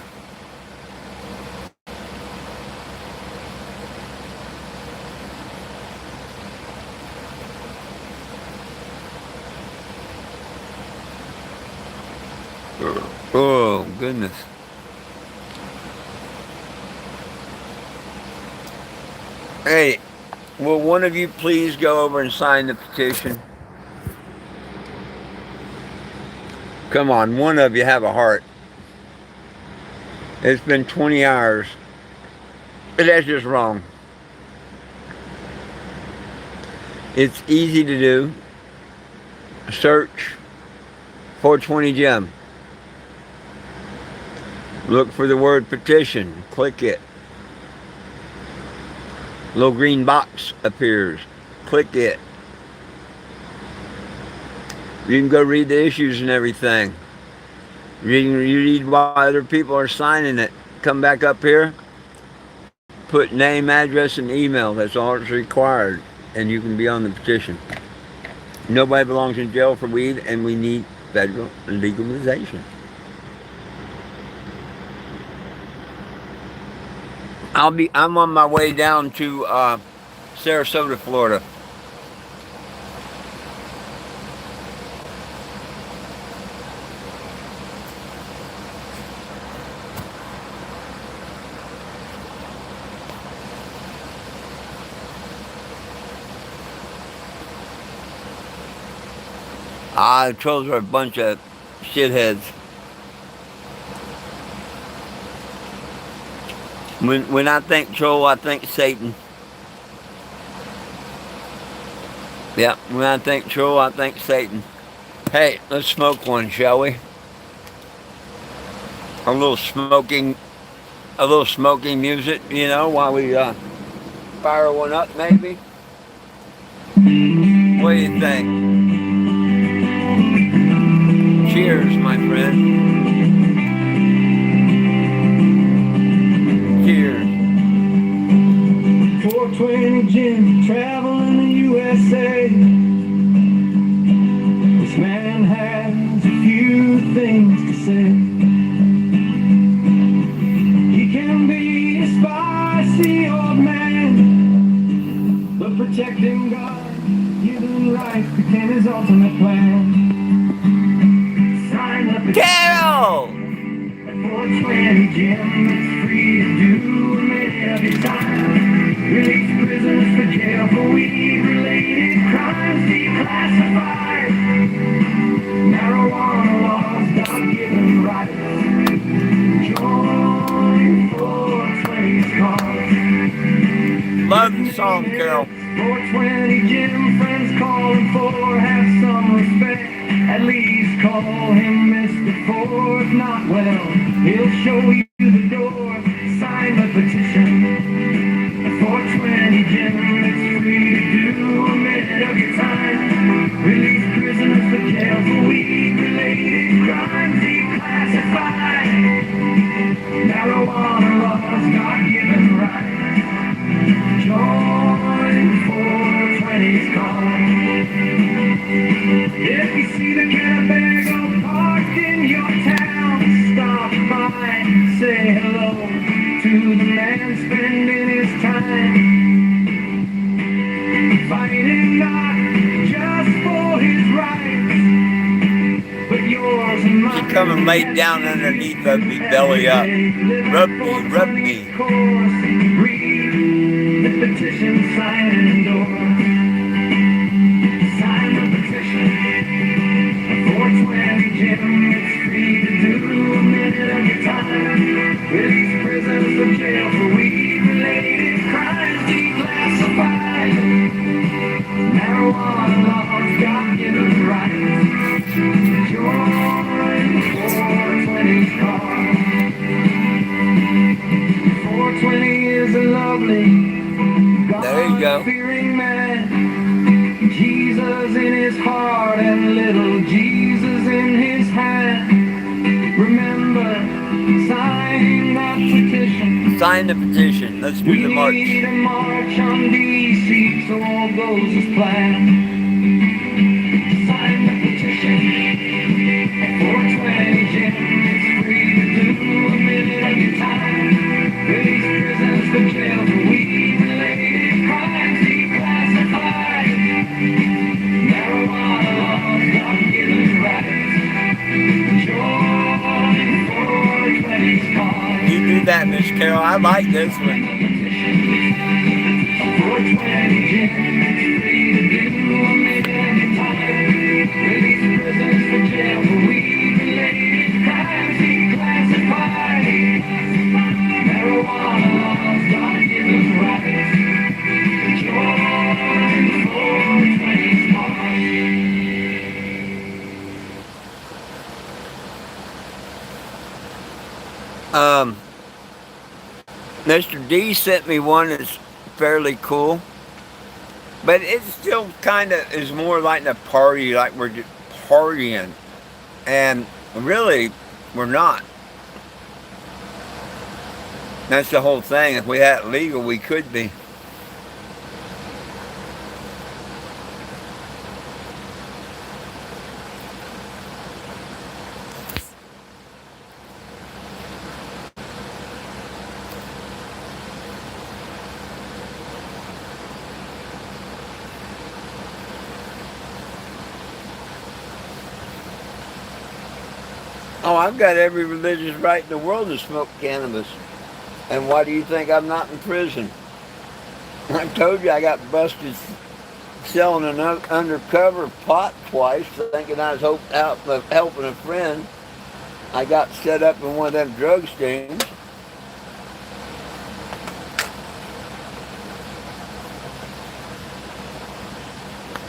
Oh, goodness. Hey, will one of you please go over and sign the petition? Come on, one of you have a heart. It's been 20 hours. But that's just wrong. It's easy to do. Search 420 Gem. Look for the word petition. Click it. Little green box appears. Click it. You can go read the issues and everything. You can read why other people are signing it. Come back up here. Put name, address, and email. That's all that's required. And you can be on the petition. Nobody belongs in jail for weed, and we need federal legalization. I'm on my way down to Sarasota, Florida. The trolls are a bunch of shitheads. When I think troll, I think Satan. Yeah, when I think troll, I think Satan. Hey, let's smoke one, shall we? A little smoking a little smoking music, while we fire one up, maybe. What do you think? Cheers, my friend. Cheers. 420 Jim, traveling the USA. This man has a few things to say. He can be a spicy old man, but protecting God, giving life became his ultimate plan. Sign up Carol! at 420 Jim, it's free to do a minute of your time. Release prisoners for jail for weed-related crimes declassified. Marijuana laws, God-given rights. Join 420's cause. Love the song, Carol. 420 Jim, friends calling for, have some respect. At least call him Mr. Four. If not, well, he'll show you the door. Sign the petition. At 420 Jim, it's free to do a minute of your time. Release prisoners for jail for weed-related crimes declassified. Marijuana laws, God-given rights. Join 420's cause. If you see the Winnebago parked in your town, stop by, say hello to the man spending his time. Fighting not just for his rights, but yours and mine. She's coming laid down underneath of me, belly up. Rub me. Read the petition, sign and endorse. Sign the petition. 420 Jim, it's free to do a minute of your time. Release prisoners from jail for weed-related crimes declassified. Marijuana laws, God-given rights. Join 420's cause. 420 is a lovely, God-fearing man. Jesus in his heart and little Jesus in his hand. Remember, sign that petition. Sign the petition. Let's do the march. We need a march on D.C. so all goes as planned. Sign the petition. At 420 Jim, it's free to do a minute of your time. Release prisoners from jail for weed-related crimes declassified. Marijuana laws, God-given rights. Join 420's cause. You do that, Miss Carol. I like this one. 420 Jim, it's free to do a minute of your time. Release prisoners from jail for weed-related crimes declassified. Marijuana laws, God-given rights. Join 420's cause. Mr. D sent me one that's fairly cool, but it still kind of is more like a party, like we're just partying, and really, we're not. That's the whole thing. If we had it legal, we could be. Oh, I've got every religious right in the world to smoke cannabis. And why do you think I'm not in prison? I told you I got busted selling an undercover pot twice, thinking I was helping a friend. I got set up in one of them drug stings.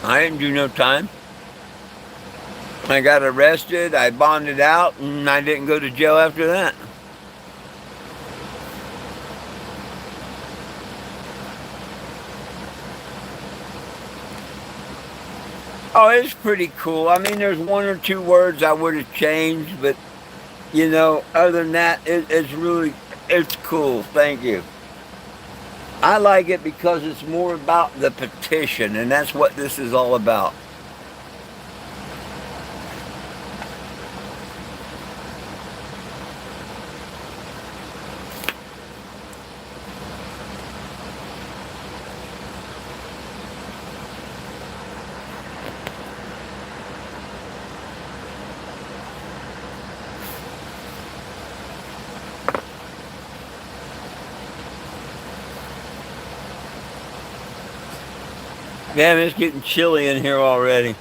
I didn't do no time. I got arrested, I bonded out, and I didn't go to jail after that. Oh, it's pretty cool. I mean, there's one or two words I would have changed, but other than that, it's cool. Thank you. I like it because it's more about the petition, and that's what this is all about. Man, it's getting chilly in here already.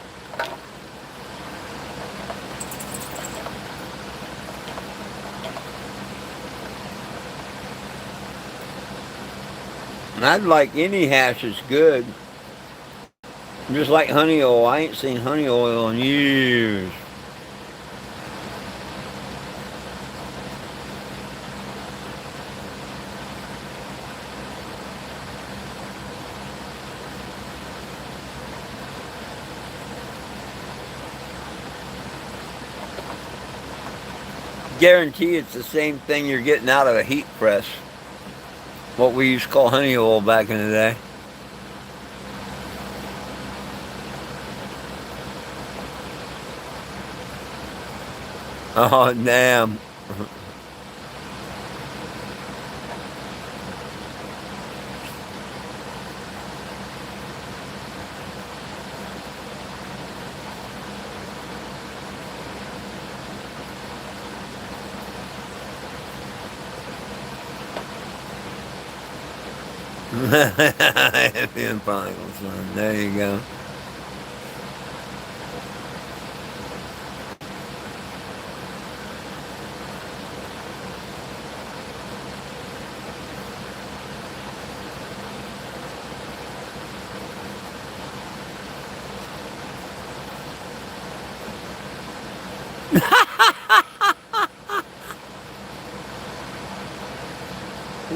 And I'd like any hash is good. Just like honey oil. I ain't seen honey oil in years. Guarantee it's the same thing you're getting out of a heat press. What we used to call honey oil back in the day. Oh, damn. There you go.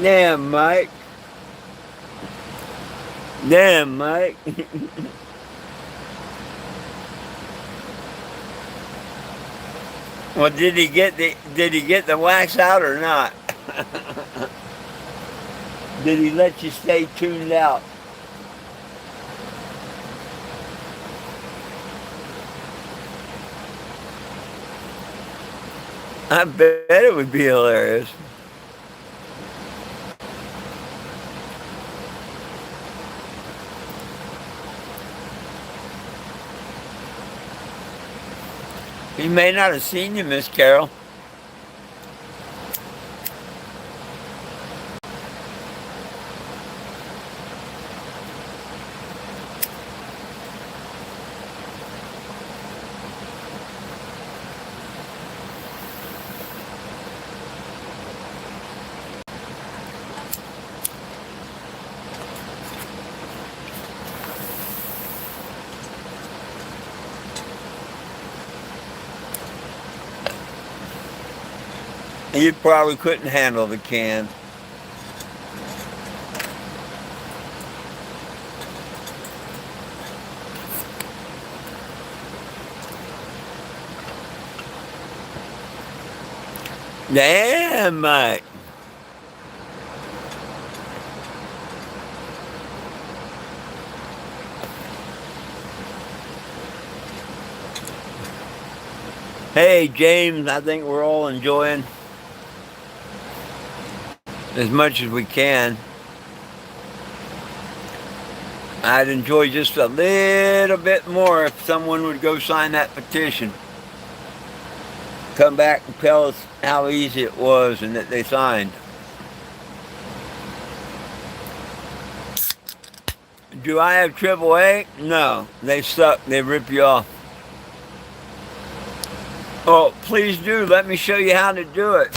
Damn, Mike. Damn, Mike. Well, did he get the wax out or not? Did he let you stay tuned out? I bet it would be hilarious. He may not have seen you, Miss Carol. You probably couldn't handle the can. Damn, Mike. Hey, James, I think we're all enjoying as much as we can. I'd enjoy just a little bit more if someone would go sign that petition. Come back and tell us how easy it was and that they signed. Do I have AAA? No. They suck. They rip you off. Oh, please do. Let me show you how to do it.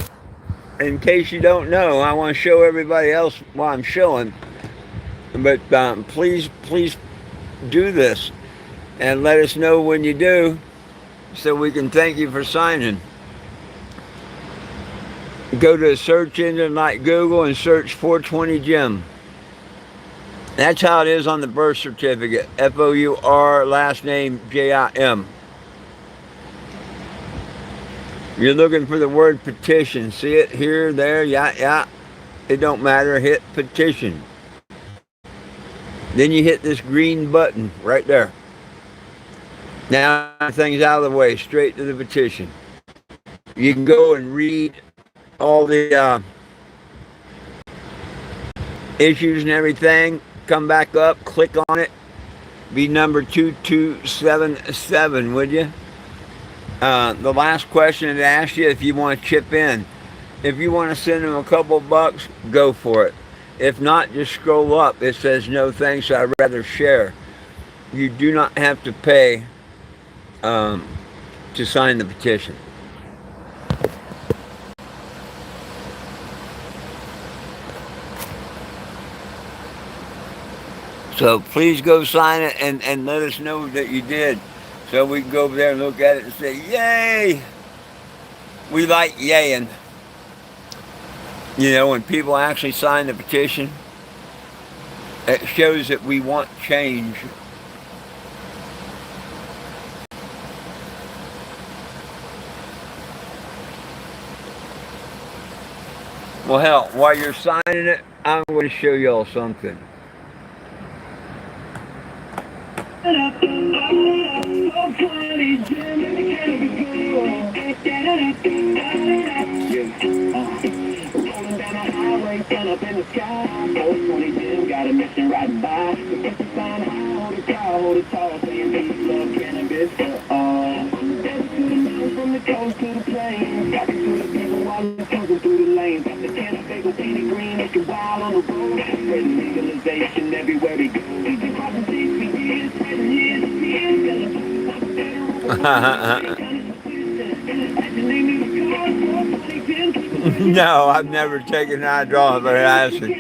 In case you don't know, I want to show everybody else what I'm showing. But please do this and let us know when you do so we can thank you for signing. Go to a search engine like Google and search 420 Jim. That's how it is on the birth certificate. Four, last name Jim. You're looking for the word petition. See it here, there, yeah. It don't matter. Hit petition. Then you hit this green button right there. Now everything's out of the way, straight to the petition. You can go and read all the issues and everything. Come back up, click on it. Be number 2277, would you? The last question it asked you if you want to chip in. If you want to send them a couple bucks, go for it. If not, just scroll up. It says no thanks, I'd rather share. You do not have to pay to sign the petition. So please go sign it and let us know that you did. So we can go over there and look at it and say, yay! We like yaying. You know, when people actually sign the petition, it shows that we want change. Well, hell, while you're signing it, I'm going to show y'all something. Sun up in the sky, 420 Jim got a mission riding by. The first sign high, hold it tall, hold it tall, saying peace, love, cannabis for all. Desert to the mountains, from the coast to the plains, talking to the people while they're cruising through the lanes. Got the cannabis with painted green, looking wild on the road. Spreading legalization everywhere we go. We've been crossing seas for years, spreading years and years. No, I've never taken hydraulic acid.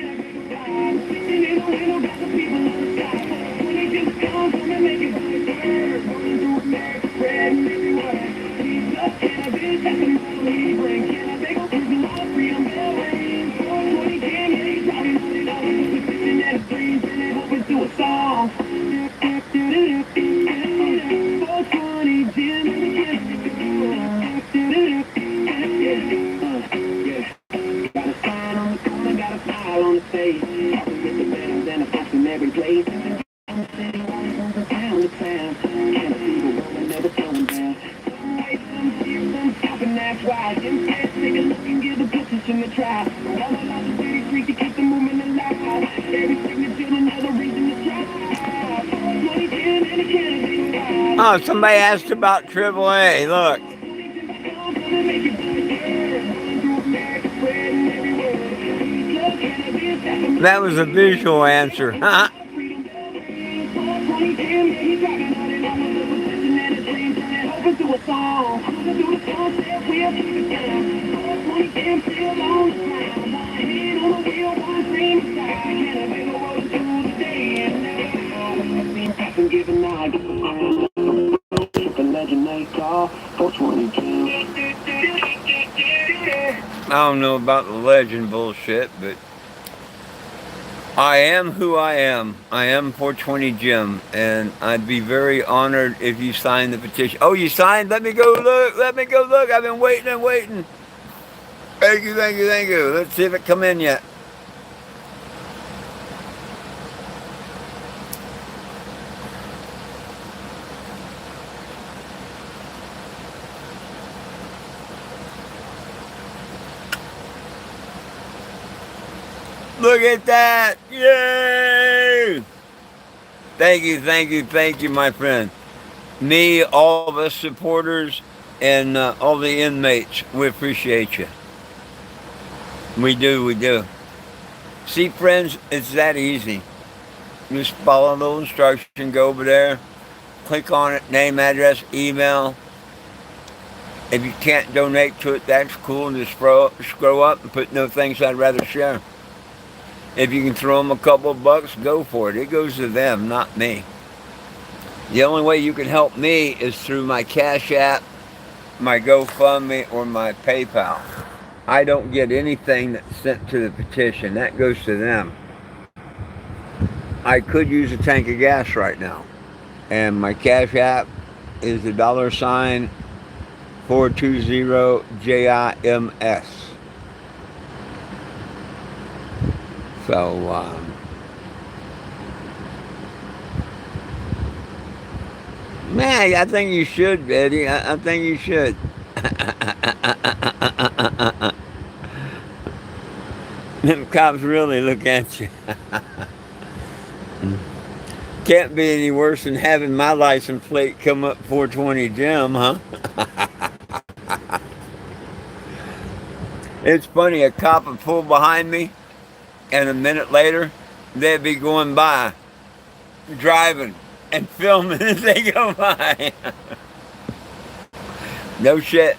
Oh, somebody asked about AAA. Look. That was a visual answer. Huh? I don't know about the legend bullshit, but I am who I am. I am 420 Jim, and I'd be very honored if you signed the petition. Oh, you signed? Let me go look. Let me go look. I've been waiting and waiting. Thank you, thank you, thank you. Let's see if it come in yet. Look at that! Yay! Thank you, thank you, thank you, my friend. Me, all of us supporters, and all the inmates, we appreciate you. We do, we do. See, friends, it's that easy. Just follow a little instruction, go over there, click on it, name, address, email. If you can't donate to it, that's cool. Just scroll up and put no thanks, I'd rather share. If you can throw them a couple of bucks, go for it. It goes to them, not me. The only way you can help me is through my Cash App, my GoFundMe, or my PayPal. I don't get anything that's sent to the petition. That goes to them. I could use a tank of gas right now. And my Cash App is the $ 420 JIMS. So, man, I think you should, Betty. I think you should. Them cops really look at you. Can't be any worse than having my license plate come up 420 Jim, huh? It's funny, a cop would pull behind me, and a minute later, they'd be going by, driving, and filming as they go by. No shit.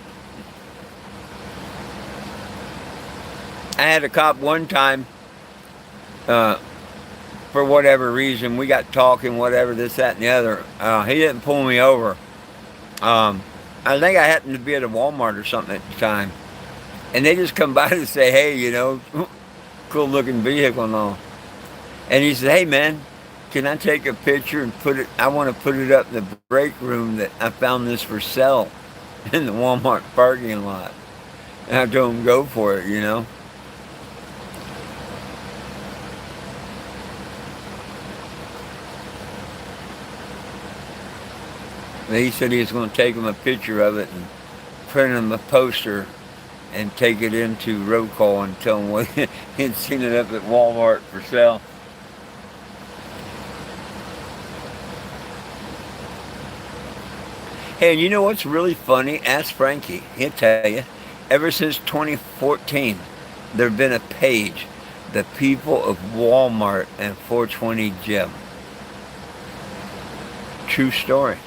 I had a cop one time, for whatever reason, we got talking, whatever, this, that, and the other. He didn't pull me over. I think I happened to be at a Walmart or something at the time. And they just come by to say, hey, cool looking vehicle and all. And he said, hey man, can I take a picture and I want to put it up in the break room that I found this for sale in the Walmart parking lot. And I told him, go for it. And he said he was going to take him a picture of it and print him a poster and take it into roll call and tell him he'd seen it up at Walmart for sale. Hey, and you know what's really funny? Ask Frankie. He'll tell you. Ever since 2014, there have been a page, The People of Walmart and 420 Jim. True story.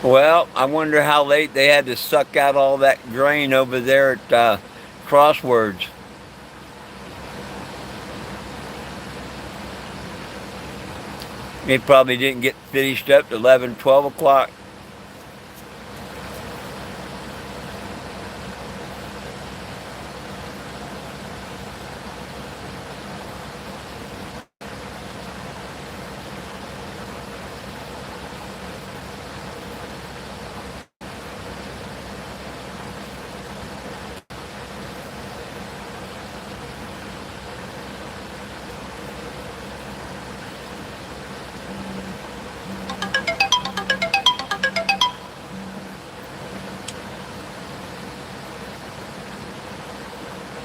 Well, I wonder how late they had to suck out all that grain over there at Crosswords. It probably didn't get finished up to 11, 12 o'clock.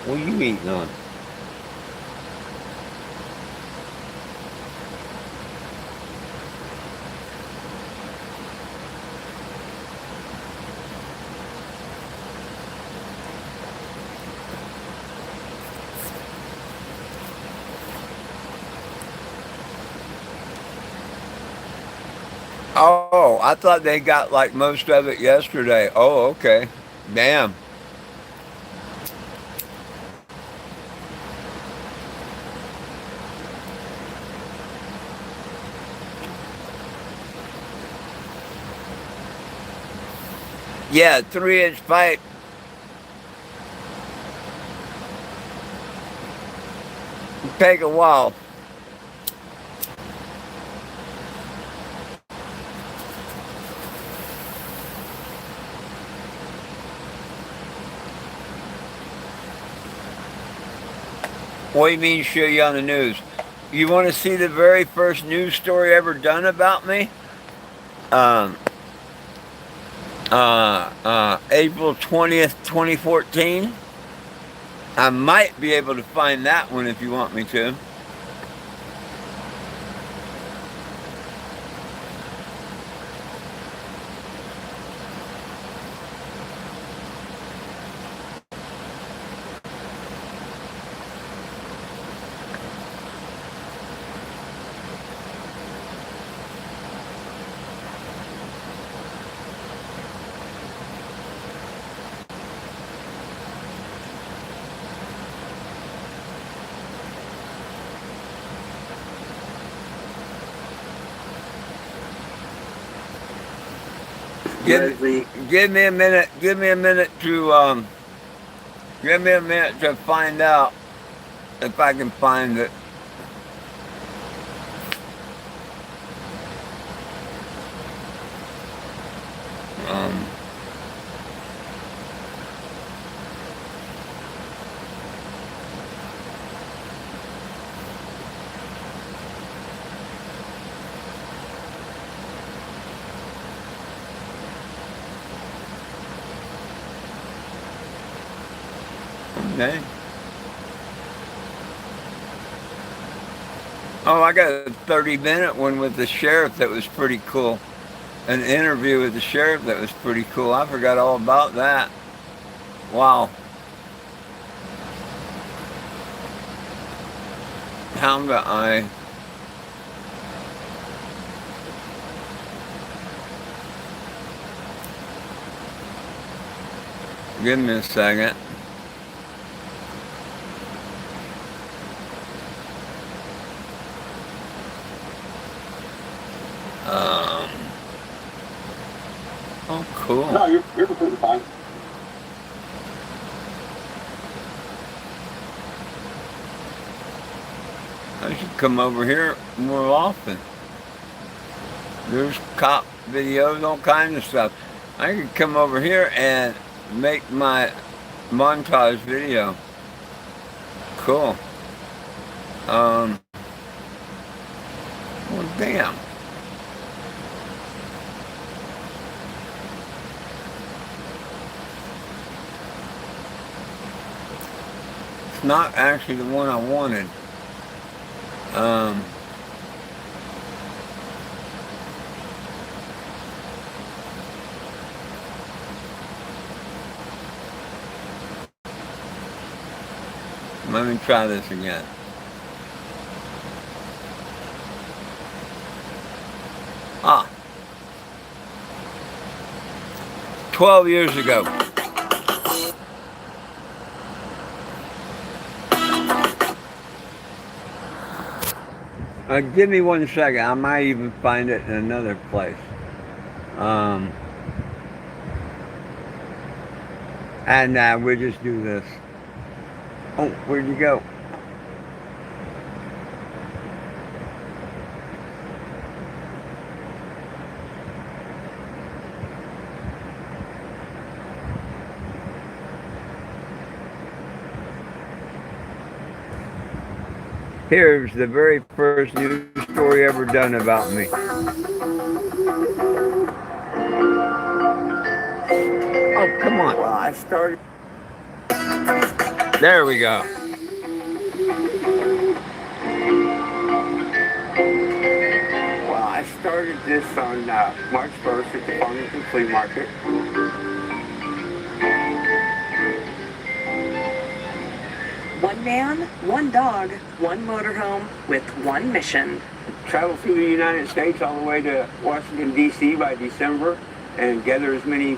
What are you eating on? Oh, I thought they got like most of it yesterday. Oh, okay. Damn. Yeah, 3-inch pipe. Take a while. What do you mean show you on the news? You want to see the very first news story ever done about me? April 20th, 2014. I might be able to find that one if you want me to. Give, give me a minute. Give me a minute to find out if I can find it. Um, okay. Oh, I got a 30-minute one with the sheriff that was pretty cool. An interview with the sheriff that was pretty cool. I forgot all about that. Wow. How do I? Give me a second. Oh, cool. No, you're completely fine. I should come over here more often. There's cop videos, all kinds of stuff. I could come over here and make my montage video. Cool. Well, damn. It's not actually the one I wanted. Let me try this again. Ah. 12 years ago. Give me 1 second. I might even find it in another place. And we'll just do this. Oh, where'd you go? Here's the very first news story ever done about me. Oh, come on. Well, I started. There we go. Well, I started this on March 1st at the Farmington Flea Market. One man, one dog, one motorhome with one mission. Travel through the United States all the way to Washington, D.C. by December and gather as many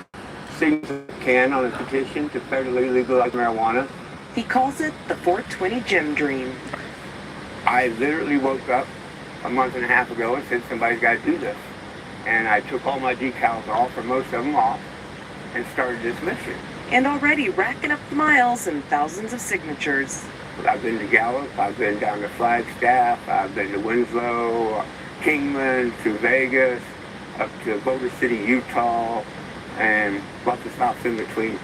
signatures as I can on a petition to federally legalize marijuana. He calls it the 420 Gym Dream. I literally woke up a month and a half ago and said somebody's got to do this. And I took all my decals off, or most of them off, and started this mission. And already racking up the miles and thousands of signatures. I've been to Gallup, I've been down to Flagstaff, I've been to Winslow, Kingman, to Vegas, up to Boulder City, Utah, and lots of stops in between.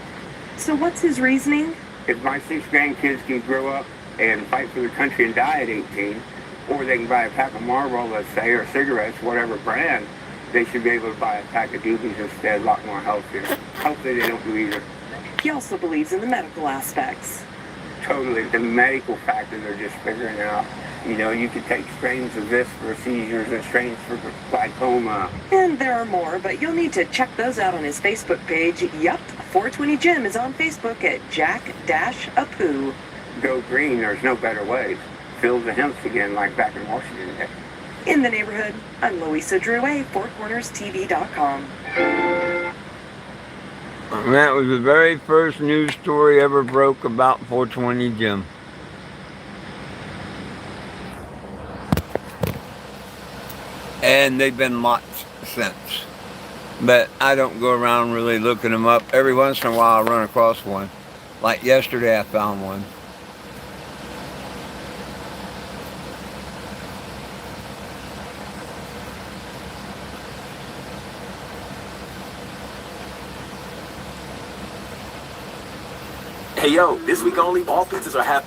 So what's his reasoning? If my 6 grandkids can grow up and fight for the country and die at 18, or they can buy a pack of Marlboro, let's say, or cigarettes, whatever brand, they should be able to buy a pack of doobies instead, a lot more healthier. Hopefully they don't do either. He also believes in the medical aspects. Totally. The medical factor they're just figuring out. You know, you could take strains of this for seizures and strains for glaucoma. And there are more, but you'll need to check those out on his Facebook page. Yup, 420 Gym is on Facebook at Jack-Apu. Go green, there's no better way. Fill the hemps again like back in Washington Day. In the neighborhood, I'm Louisa Drouet, FourCornersTV.com. And that was the very first news story ever broke about 420 Gym. And they've been lots since. but I don't go around really looking them up. Every once in a while, I run across one. Like yesterday, I found one. Hey yo, this week only, all pizzas are half.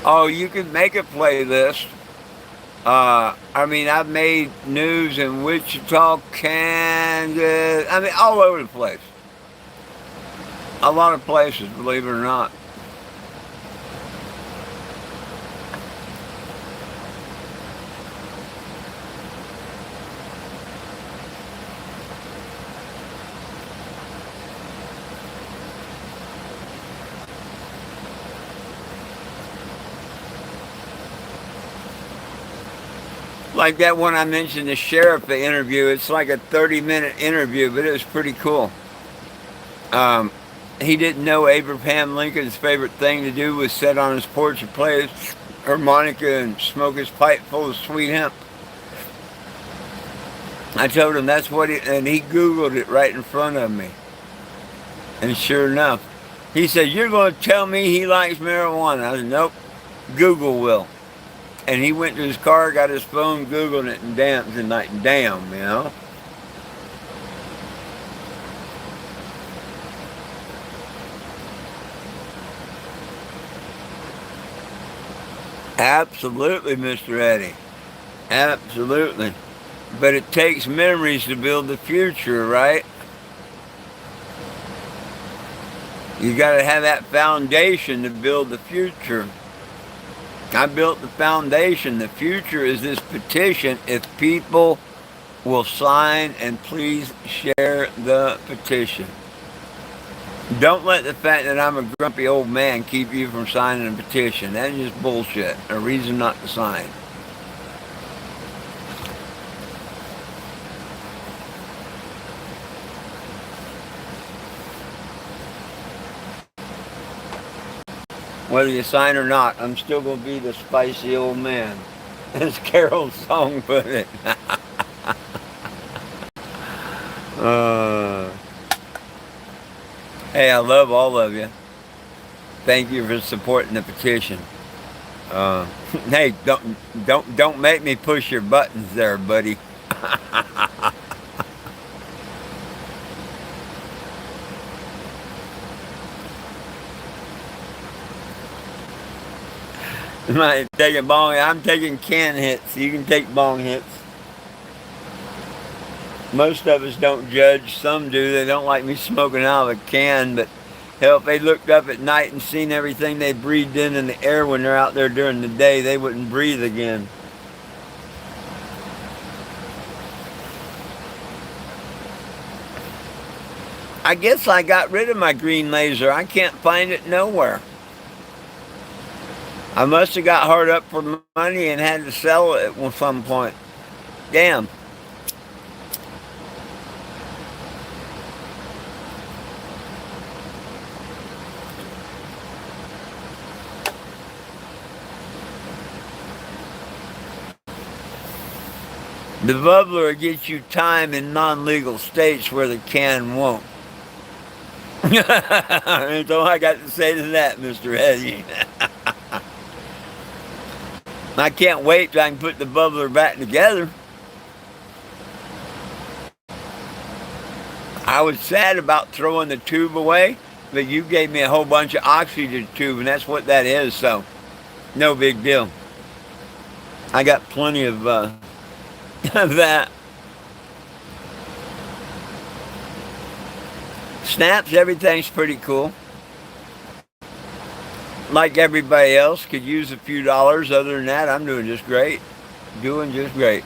Oh, you can make a playlist. I mean, I've made news in Wichita, Kansas. I mean, all over the place. A lot of places, believe it or not. Like that one I mentioned, the sheriff, the interview. It's like a 30-minute interview, but it was pretty cool. He didn't know Abraham Lincoln's favorite thing to do was sit on his porch and play his harmonica and smoke his pipe full of sweet hemp. I told him that's what and he Googled it right in front of me. And sure enough, he said, "You're going to tell me he likes marijuana?" I said, "Nope, Google will." And he went to his car, got his phone, Googled it, and damn, you know. Absolutely, Mr. Eddie. Absolutely. But it takes memories to build the future, right? You got to have that foundation to build the future. I built the foundation. The future is this petition. If people will sign, and please share the petition. Don't let the fact that I'm a grumpy old man keep you from signing a petition. That's just bullshit. A reason not to sign. Whether you sign or not, I'm still going to be the spicy old man. As Carol's song put it. Hey, I love all of you. Thank you for supporting the petition. Hey, don't make me push your buttons there, buddy. You might take a bong. I'm taking can hits. You can take bong hits. Most of us don't judge. Some do. They don't like me smoking out of a can, but hell, if they looked up at night and seen everything they breathed in the air when they're out there during the day, they wouldn't breathe again. I guess I got rid of my green laser. I can't find it nowhere. I must have got hard up for money and had to sell it at some point. Damn. The bubbler gets you time in non-legal states where the can won't. That's all I got to say to that, Mr. Eddie. I can't wait till I can put the bubbler back together. I was sad about throwing the tube away, but you gave me a whole bunch of oxygen tube, and that's what that is, so no big deal. I got plenty of that. Snaps, everything's pretty cool. Like everybody else, could use a few dollars. Other than that, I'm doing just great. Doing just great.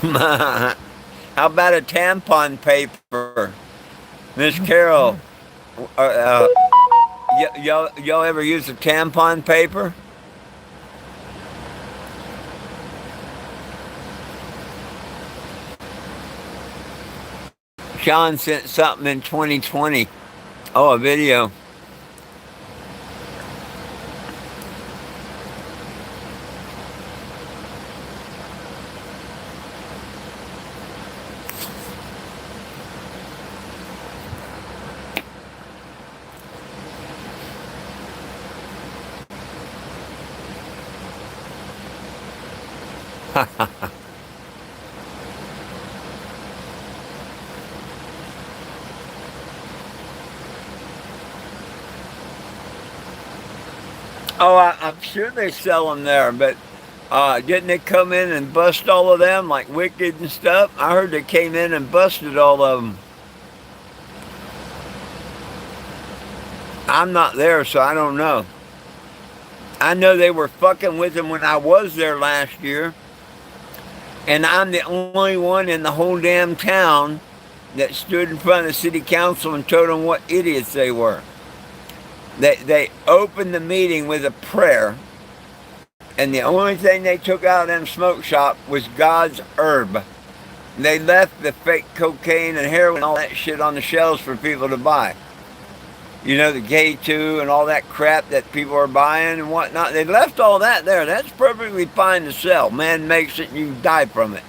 How about a tampon paper? Miss Carol, y'all ever use a tampon paper? Sean sent something in 2020. Oh, a video. Oh, I'm sure they sell them there, but didn't they come in and bust all of them like Wicked and stuff? I heard they came in and busted all of them. I'm not there, so I don't know. I know they were fucking with them when I was there last year, and I'm the only one in the whole damn town that stood in front of the city council and told them what idiots they were. They opened the meeting with a prayer, and the only thing they took out of them smoke shop was God's herb. They left the fake cocaine and heroin and all that shit on the shelves for people to buy. You know, the K2 and all that crap that people are buying and whatnot. They left all that there. That's perfectly fine to sell. Man makes it and you die from it.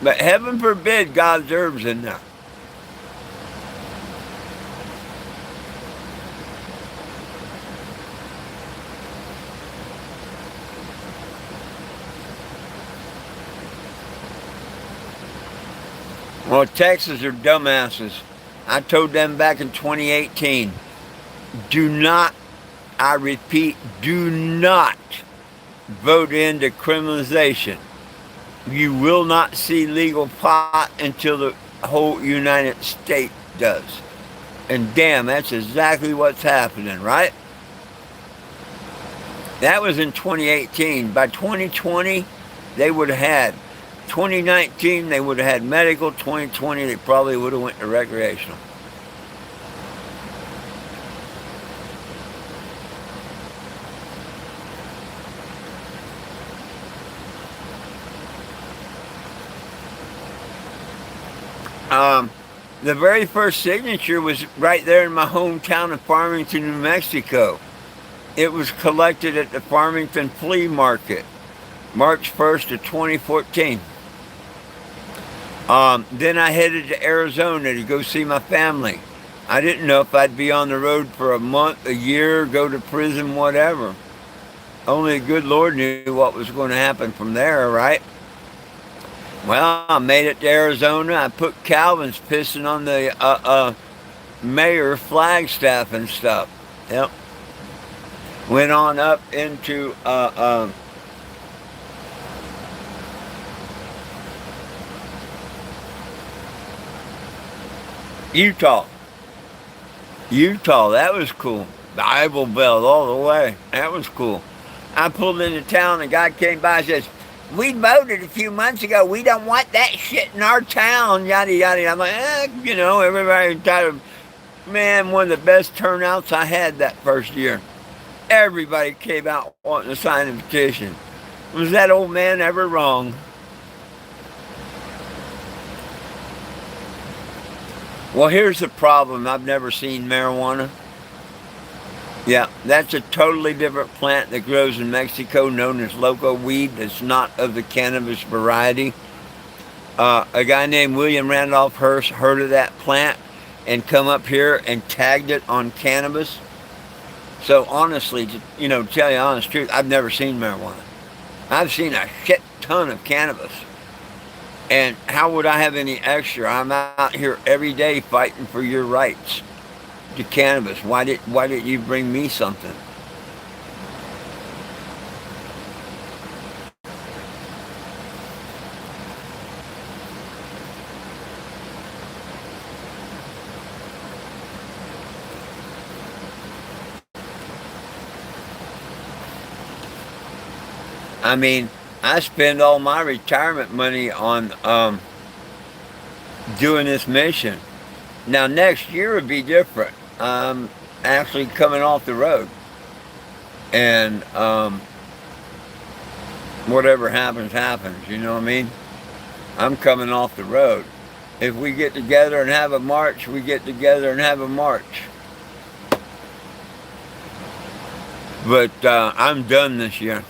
But heaven forbid God's herbs in there. Well, Texas are dumbasses. I told them back in 2018, do not, I repeat, do not vote into criminalization. You will not see legal pot until the whole United States does. And damn, that's exactly what's happening, right? That was in 2018. By 2020, they would have had 2019, they would have had medical. 2020, they probably would have went to recreational. The very first signature was right there in my hometown of Farmington, New Mexico. It was collected at the Farmington Flea Market, March 1st of 2014. Then I headed to Arizona to go see my family. I didn't know if I'd be on the road for a month, a year, go to prison, whatever. Only the good Lord knew what was going to happen from there, right? Well, I made it to Arizona. I put Calvin's pissing on the mayor Flagstaff and stuff. Yep. Went on up into Utah. That was cool. Bible Belt all the way. That was cool. I pulled into town, a guy came by and says, "We voted a few months ago. We don't want that shit in our town," yada, yada. I'm like, you know, everybody entitled. Man, one of the best turnouts I had that first year. Everybody came out wanting to sign a petition. Was that old man ever wrong? Well, here's the problem. I've never seen marijuana. Yeah, that's a totally different plant that grows in Mexico known as loco weed. That's not of the cannabis variety. A guy named William Randolph Hearst heard of that plant and come up here and tagged it on cannabis. So honestly, to tell you the honest truth, I've never seen marijuana. I've seen a shit ton of cannabis. And how would I have any extra? I'm out here every day fighting for your rights to cannabis. Why did you bring me something? I mean, I spend all my retirement money on doing this mission. Now next year would be different. I'm actually coming off the road, and whatever happens, happens. You know what I mean? I'm coming off the road. If we get together and have a march, we get together and have a march. But I'm done this year.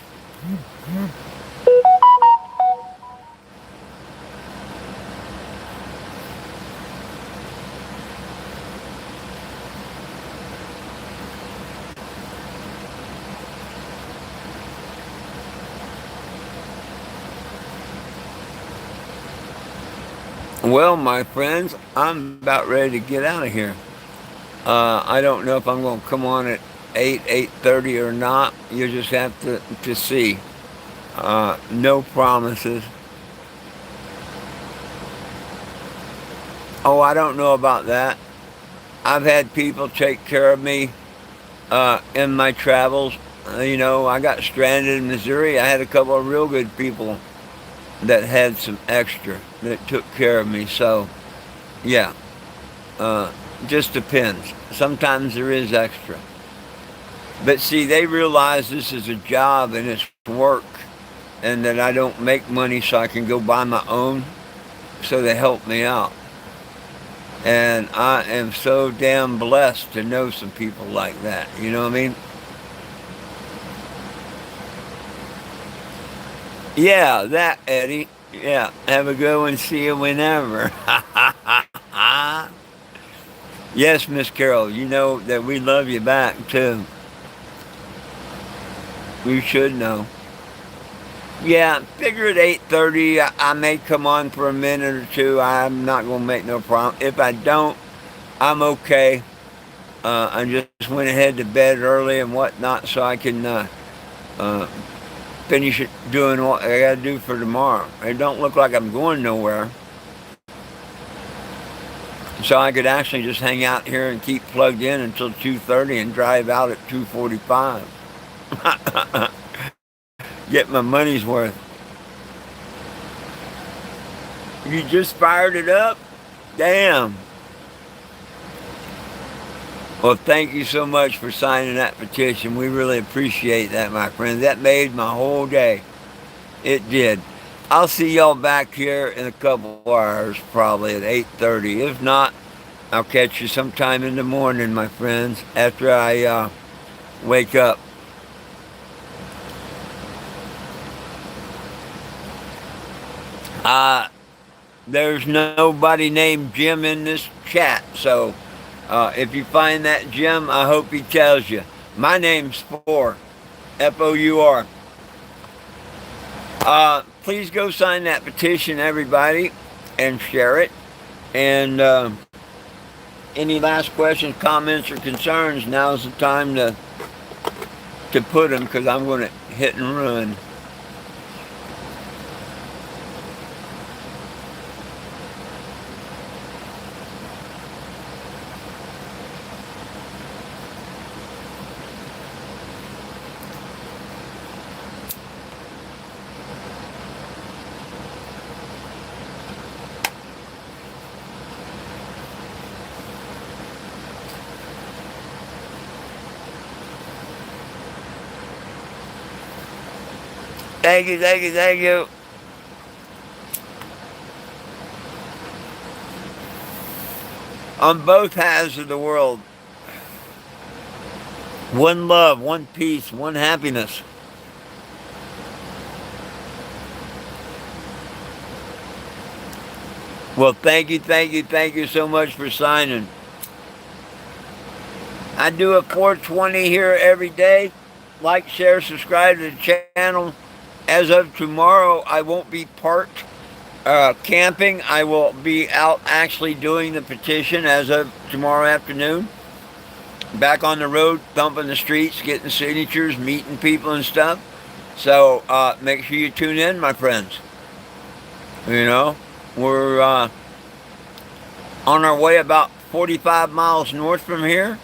Well, my friends, I'm about ready to get out of here. I don't know if I'm going to come on at 8:30 or not. You just have to see. No promises. Oh, I don't know about that. I've had people take care of me in my travels. You know, I got stranded in Missouri. I had a couple of real good people that had some extra that took care of me. So, yeah, just depends. Sometimes there is extra. But see, they realize this is a job and it's work, and that I don't make money so I can go buy my own. So they help me out. And I am so damn blessed to know some people like that. You know what I mean? Yeah, that, Eddie. Yeah, have a good one. See you whenever. Yes, Miss Carol, you know that we love you back, too. You should know. Yeah, figure at 8:30. I may come on for a minute or two. I'm not going to make no problem. If I don't, I'm okay. I just went ahead to bed early and whatnot so I can finish it doing what I got to do for tomorrow. It don't look like I'm going nowhere. So I could actually just hang out here and keep plugged in until 2:30 and drive out at 2:45. Get my money's worth. You just fired it up? Damn. Well, thank you so much for signing that petition. We really appreciate that, my friend. That made my whole day. It did. I'll see y'all back here in a couple hours, probably at 8:30. If not, I'll catch you sometime in the morning, my friends, after I wake up. There's nobody named Jim in this chat, so if you find that Jim, I hope he tells you. My name's Four, F-O-U-R. Please go sign that petition, everybody, and share it. And any last questions, comments, or concerns, now's the time to put them, because I'm going to hit and run. Thank you, thank you, thank you. On both halves of the world, one love, one peace, one happiness. Well, thank you so much for signing. I do a 420 here every day. Like, share, subscribe to the channel. As of tomorrow, I won't be parked camping. I will be out actually doing the petition as of tomorrow afternoon. Back on the road, thumping the streets, getting signatures, meeting people and stuff. So make sure you tune in, my friends. You know, we're on our way about 45 miles north from here.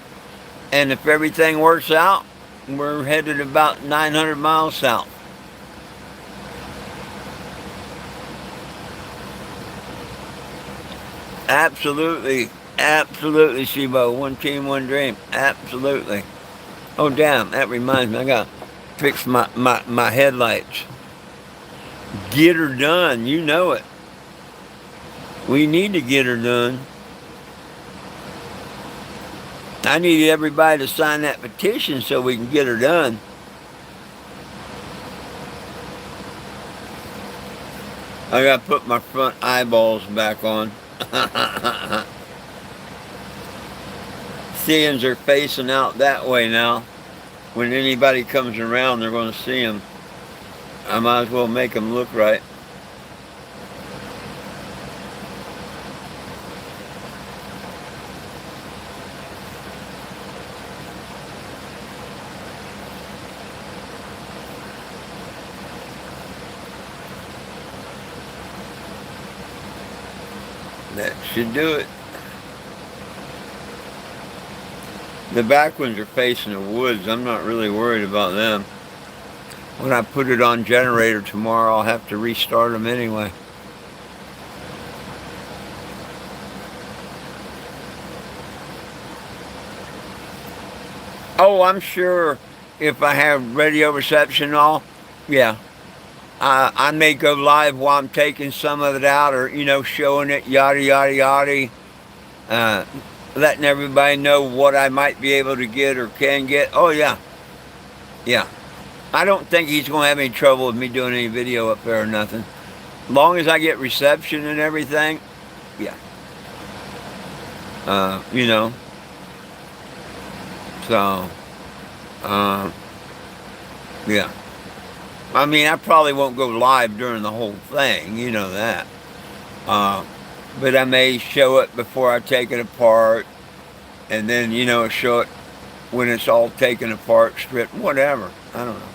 And if everything works out, we're headed about 900 miles south. Absolutely. Absolutely, Shibo. One team, one dream. Absolutely. Oh, damn. That reminds me. I got to fix my headlights. Get her done. You know it. We need to get her done. I need everybody to sign that petition so we can get her done. I got to put my front eyeballs back on. Seeings are facing out that way now. When anybody comes around, they're going to see them. I might as well make them look right. That should do it. The back ones are facing the woods. I'm not really worried about them. When I put it on generator tomorrow, I'll have to restart them anyway. Oh, I'm sure if I have radio reception and all, yeah. I may go live while I'm taking some of it out or, showing it, yada, yada, yada. Letting everybody know what I might be able to get or can get. Oh, yeah. Yeah. I don't think he's going to have any trouble with me doing any video up there or nothing. As long as I get reception and everything, yeah. So, yeah. I mean, I probably won't go live during the whole thing, you know that. But I may show it before I take it apart, and then, show it when it's all taken apart, stripped, whatever. I don't know.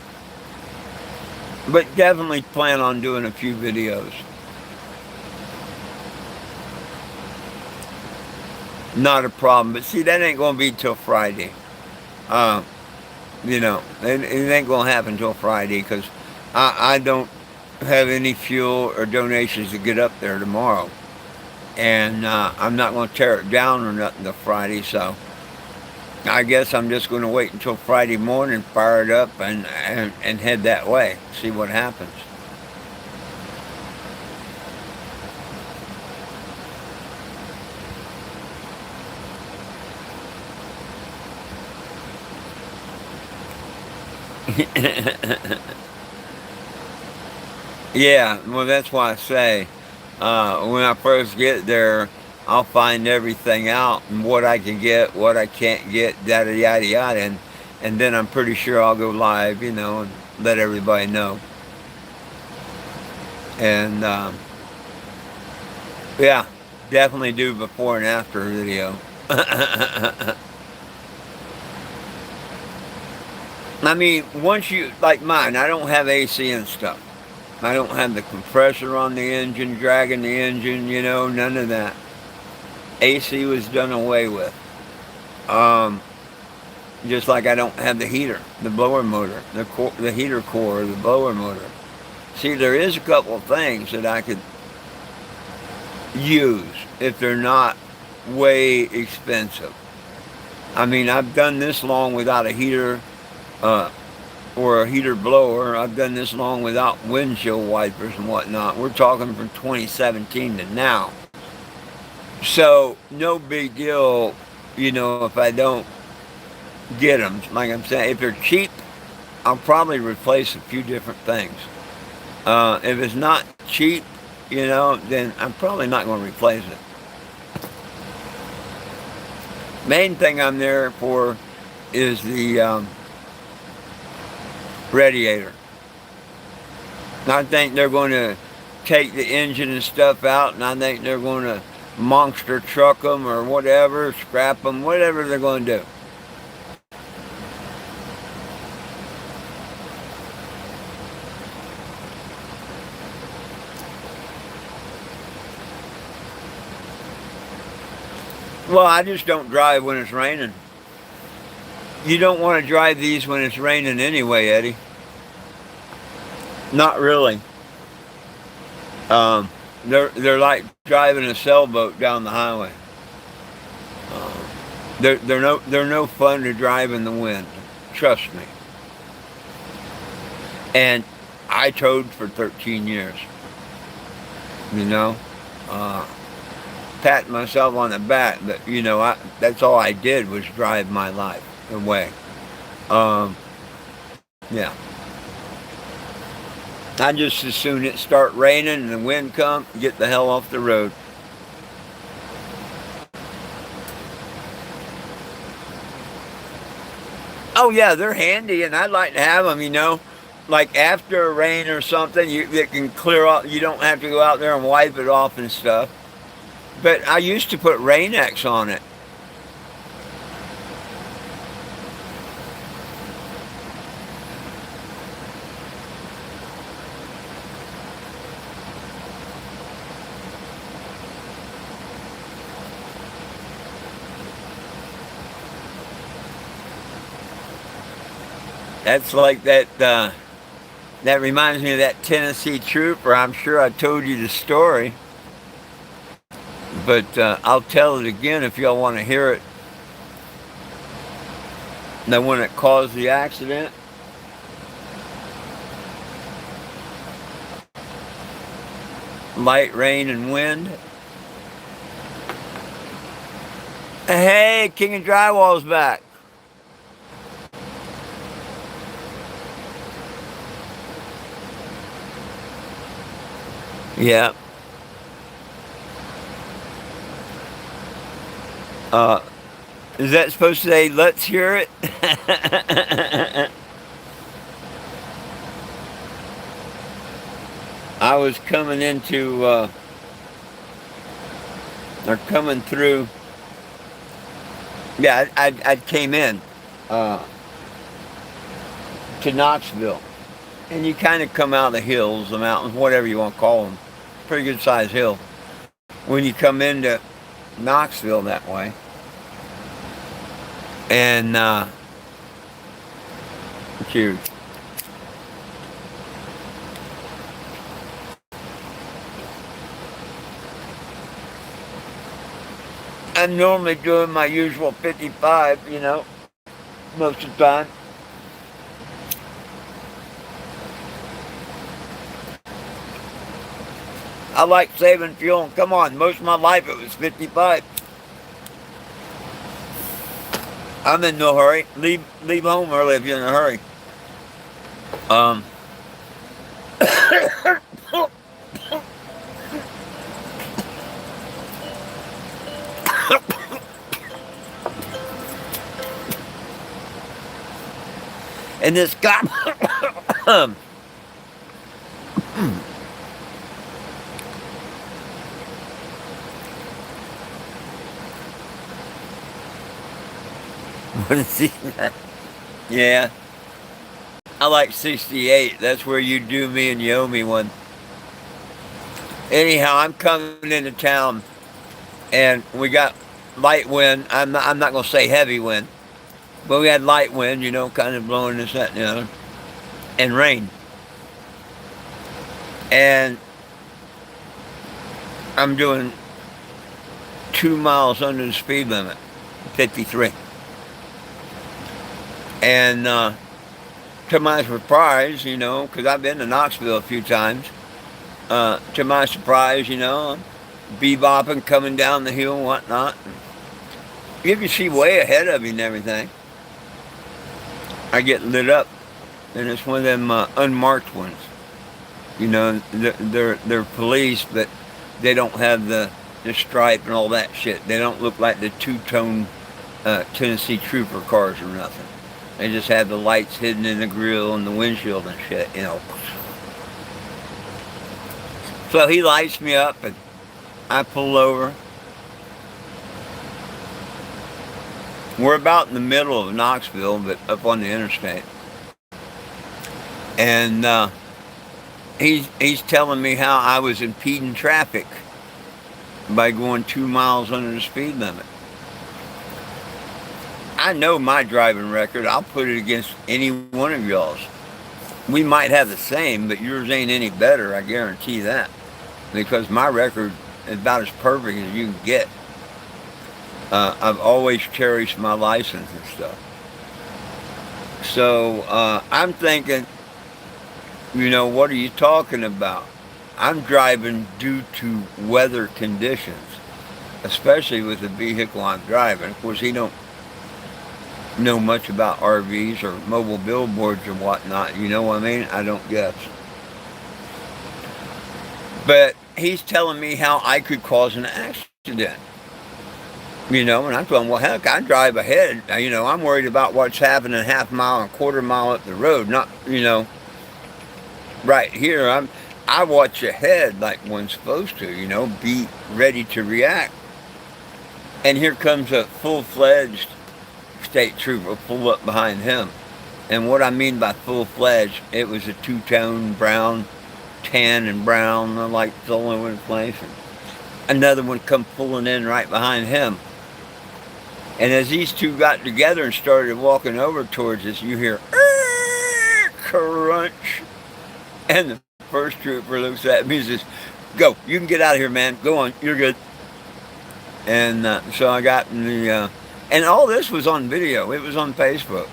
But definitely plan on doing a few videos. Not a problem. But see, that ain't going to be till Friday. It ain't going to happen till Friday because I don't have any fuel or donations to get up there tomorrow. And I'm not going to tear it down or nothing till Friday, so I guess I'm just going to wait until Friday morning, fire it up, and head that way, see what happens. Yeah, well, that's why I say, when I first get there, I'll find everything out and what I can get, what I can't get, yada, yada, yada. And then I'm pretty sure I'll go live, and let everybody know. And, yeah, definitely do before and after video. I mean, once you, like mine, I don't have AC and stuff. I don't have the compressor on the engine, dragging the engine, none of that. AC was done away with. Just like I don't have the heater, the blower motor, the heater core, the blower motor. See, there is a couple of things that I could use if they're not way expensive. I mean, I've done this long without a heater or a heater blower. I've done this long without windshield wipers and whatnot. We're talking from 2017 to now. So, no big deal, if I don't get them. Like I'm saying, if they're cheap, I'll probably replace a few different things. If it's not cheap, then I'm probably not going to replace it. Main thing I'm there for is the radiator. I think they're going to take the engine and stuff out, and I think they're going to monster truck them or whatever, scrap them, whatever they're going to do. Well, I just don't drive when it's raining. You don't want to drive these when it's raining anyway, Eddie. Not really. they're like driving a sailboat down the highway. They're no fun to drive in the wind. Trust me. And I towed for 13 years. You know, patting myself on the back, but you know, that's all I did was drive my life away. Yeah. I just as soon it start raining and the wind come, get the hell off the road. Oh yeah, they're handy, and I'd like to have them. You know, like after a rain or something, it can clear off. You don't have to go out there and wipe it off and stuff. But I used to put Rain-X on it. That's like that. That reminds me of that Tennessee trooper. I'm sure I told you the story, but I'll tell it again if y'all want to hear it. The one that caused the accident. Light rain and wind. Hey, King of Drywall's back. Yeah. Is that supposed to say, let's hear it? I was coming into, or coming through, yeah, I came in to Knoxville. And you kind of come out of the hills, the mountains, whatever you want to call them. Pretty good sized hill. When you come into Knoxville that way. And, cheers. I'm normally doing my usual 55, you know, most of the time. I like saving fuel, and come on, most of my life it was 55. I'm in no hurry. Leave home early if you're in a hurry. And this guy what is he? Yeah. I like 68. That's where you do me and you owe me one. Anyhow, I'm coming into town and we got light wind. I'm not going to say heavy wind, but we had light wind, you know, kind of blowing this, that, and the other, and rain. And I'm doing 2 miles under the speed limit, 53. And to my surprise, you know, because I've been to Knoxville a few times, to my surprise, you know, bebopping, coming down the hill and whatnot. You can see way ahead of you and everything. I get lit up, and it's one of them unmarked ones. You know, they're police, but they don't have the stripe and all that shit. They don't look like the two-tone Tennessee trooper cars or nothing. They just have the lights hidden in the grill and the windshield and shit, you know. So he lights me up and I pull over. We're about in the middle of Knoxville, but up on the interstate. And he's telling me how I was impeding traffic by going 2 miles under the speed limit. I know my driving record. I'll put it against any one of y'all's. We might have the same, but yours ain't any better, I guarantee that. because my record is about as perfect as you can get. I've always cherished my license and stuff. So I'm thinking, what are you talking about? I'm driving due to weather conditions, especially with the vehicle I'm driving. Of course, he don't know much about RVs or mobile billboards or whatnot. You know what I mean? I don't guess. But he's telling me how I could cause an accident. And I'm going, well, heck, I drive ahead. I'm worried about what's happening a half mile and quarter mile up the road. Not, right here. I watch ahead like one's supposed to, be ready to react. And here comes a full-fledged state trooper pull up behind him. And what I mean by full-fledged, it was a two-tone brown, tan and brown, the lights all over the place. And another one come pulling in right behind him. And as these two got together and started walking over towards us, you hear, crunch. And the first trooper looks at me and says, go, you can get out of here, man. Go on, you're good. And so I got in the, and all this was on video. It was on Facebook.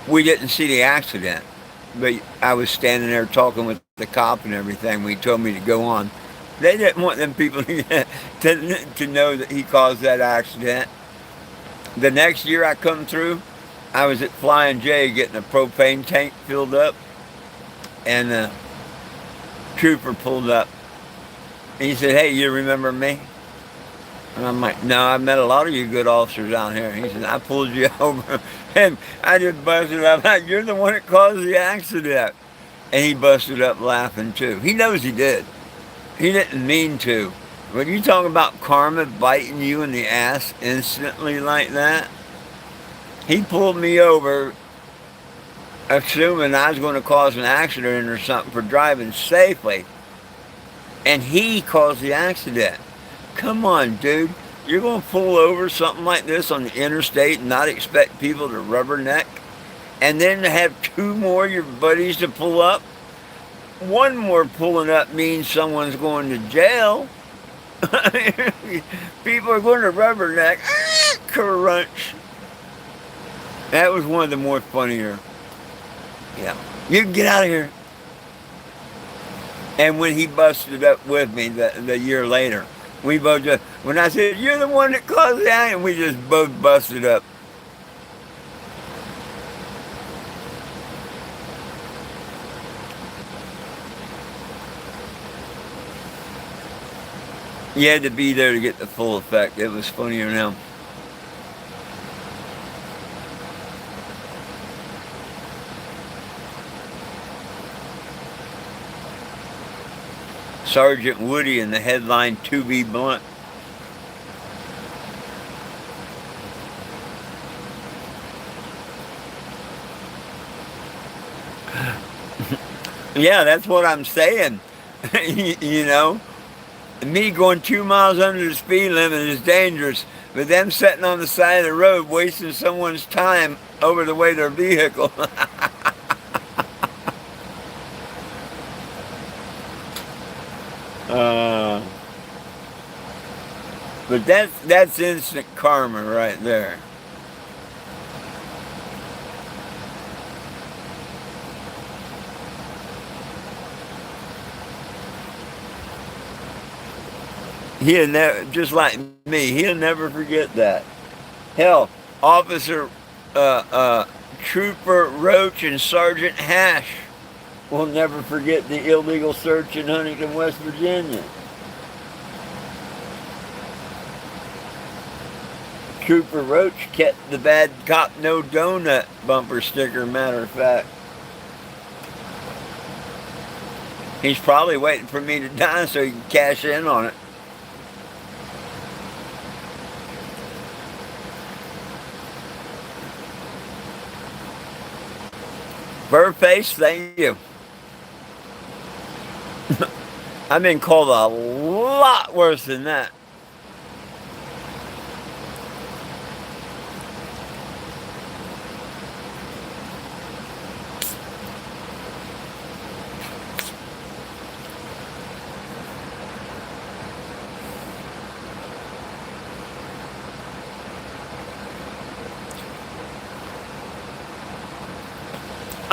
We didn't see the accident, but I was standing there talking with the cop and everything when he told me to go on. They didn't want them people to know that he caused that accident. The next year I come through, I was at Flying J getting a propane tank filled up, and the trooper pulled up. And he said, hey, you remember me? And I'm like, no, I met a lot of you good officers out here. And he said, I pulled you over, and I just busted up. Like, you're the one that caused the accident. And he busted up laughing too. He knows he did. He didn't mean to. When you talk about karma biting you in the ass instantly like that, he pulled me over assuming I was going to cause an accident or something for driving safely. And he caused the accident. Come on, dude. You're going to pull over something like this on the interstate and not expect people to rubberneck? And then to have two more of your buddies to pull up? One more pulling up means someone's going to jail. People are going to rubberneck. Crunch. That was one of the more funnier. Yeah. You can get out of here. And when he busted up with me the year later, we both just, when I said, you're the one that caused the accident, we just both busted up. You had to be there to get the full effect. It was funnier now. Sergeant Woody in the headline, To Be Blunt. Yeah, that's what I'm saying. Me going 2 miles under the speed limit is dangerous, but them sitting on the side of the road wasting someone's time over the way their vehicle. But that's instant karma right there. He'll never, just like me, he'll never forget that. Hell, Officer Trooper Roach and Sergeant Hash will never forget the illegal search in Huntington, West Virginia. Trooper Roach kept the bad cop no donut bumper sticker, matter of fact. He's probably waiting for me to die so he can cash in on it. Furface, thank you. I've been called a lot worse than that.